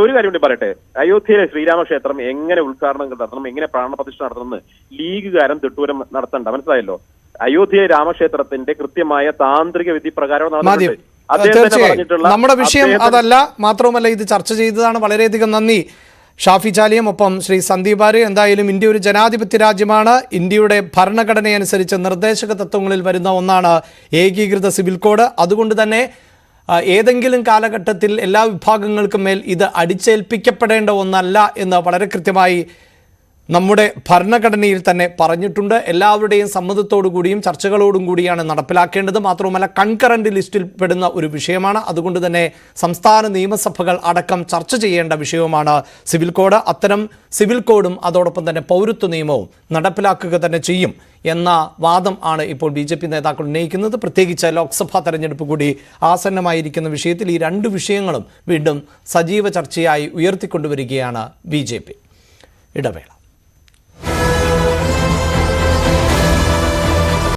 ഒരു കാര്യം കൂടി പറയട്ടെ. അയോധ്യയിലെ ശ്രീരാമക്ഷേത്രം എങ്ങനെ ഉദ്ഘാടനം നടത്തണം, എങ്ങനെ പ്രാണപ്രതിഷ്ഠ നടത്തണമെന്ന് ലീഗുകാരൻ തിട്ടൂരം നടത്തണ്ട. മനസ്സിലായല്ലോ? അയോധ്യ രാമക്ഷേത്രത്തിന്റെ കൃത്യമായ താന്ത്രിക വിധി പ്രകാരം നടന്നിട്ടുണ്ട്. നമ്മുടെ വിഷയം അതല്ല. മാത്രവുമല്ല, ഇത് ചർച്ച ചെയ്തതാണ്. വളരെയധികം നന്ദി ഷാഫി ചാലിയം, ഒപ്പം ശ്രീ സന്ദീപ് ആര്യ. എന്തായാലും ഇന്ത്യ ഒരു ജനാധിപത്യ രാജ്യമാണ്. ഇന്ത്യയുടെ ഭരണഘടനയനുസരിച്ച് നിർദ്ദേശക തത്വങ്ങളിൽ വരുന്ന ഒന്നാണ് ഏകീകൃത സിവിൽ കോഡ്. അതുകൊണ്ട് തന്നെ ഏതെങ്കിലും കാലഘട്ടത്തിൽ എല്ലാ വിഭാഗങ്ങൾക്കും മേൽ ഇത് അടിച്ചേൽപ്പിക്കപ്പെടേണ്ട ഒന്നല്ല എന്ന് വളരെ കൃത്യമായി നമ്മുടെ ഭരണഘടനയിൽ തന്നെ പറഞ്ഞിട്ടുണ്ട്. എല്ലാവരുടെയും സമ്മതത്തോടു കൂടിയും ചർച്ചകളോടും കൂടിയാണ് നടപ്പിലാക്കേണ്ടത്. മാത്രവുമല്ല, കൺകറന്റ് ലിസ്റ്റിൽ പെടുന്ന ഒരു വിഷയമാണ്. അതുകൊണ്ട് തന്നെ സംസ്ഥാന നിയമസഭകൾ അടക്കം ചർച്ച ചെയ്യേണ്ട വിഷയവുമാണ് സിവിൽ കോഡ്. അത്തരം സിവിൽ കോഡും അതോടൊപ്പം തന്നെ പൗരത്വ നിയമവും നടപ്പിലാക്കുക തന്നെ ചെയ്യും എന്ന വാദം ആണ് ഇപ്പോൾ BJP നേതാക്കൾ ഉന്നയിക്കുന്നത്. പ്രത്യേകിച്ച് ലോക്സഭാ തെരഞ്ഞെടുപ്പ് കൂടി ആസന്നമായിരിക്കുന്ന വിഷയത്തിൽ ഈ രണ്ട് വിഷയങ്ങളും വീണ്ടും സജീവ ചർച്ചയായി ഉയർത്തിക്കൊണ്ടുവരികയാണ് BJP. ഇടവേള.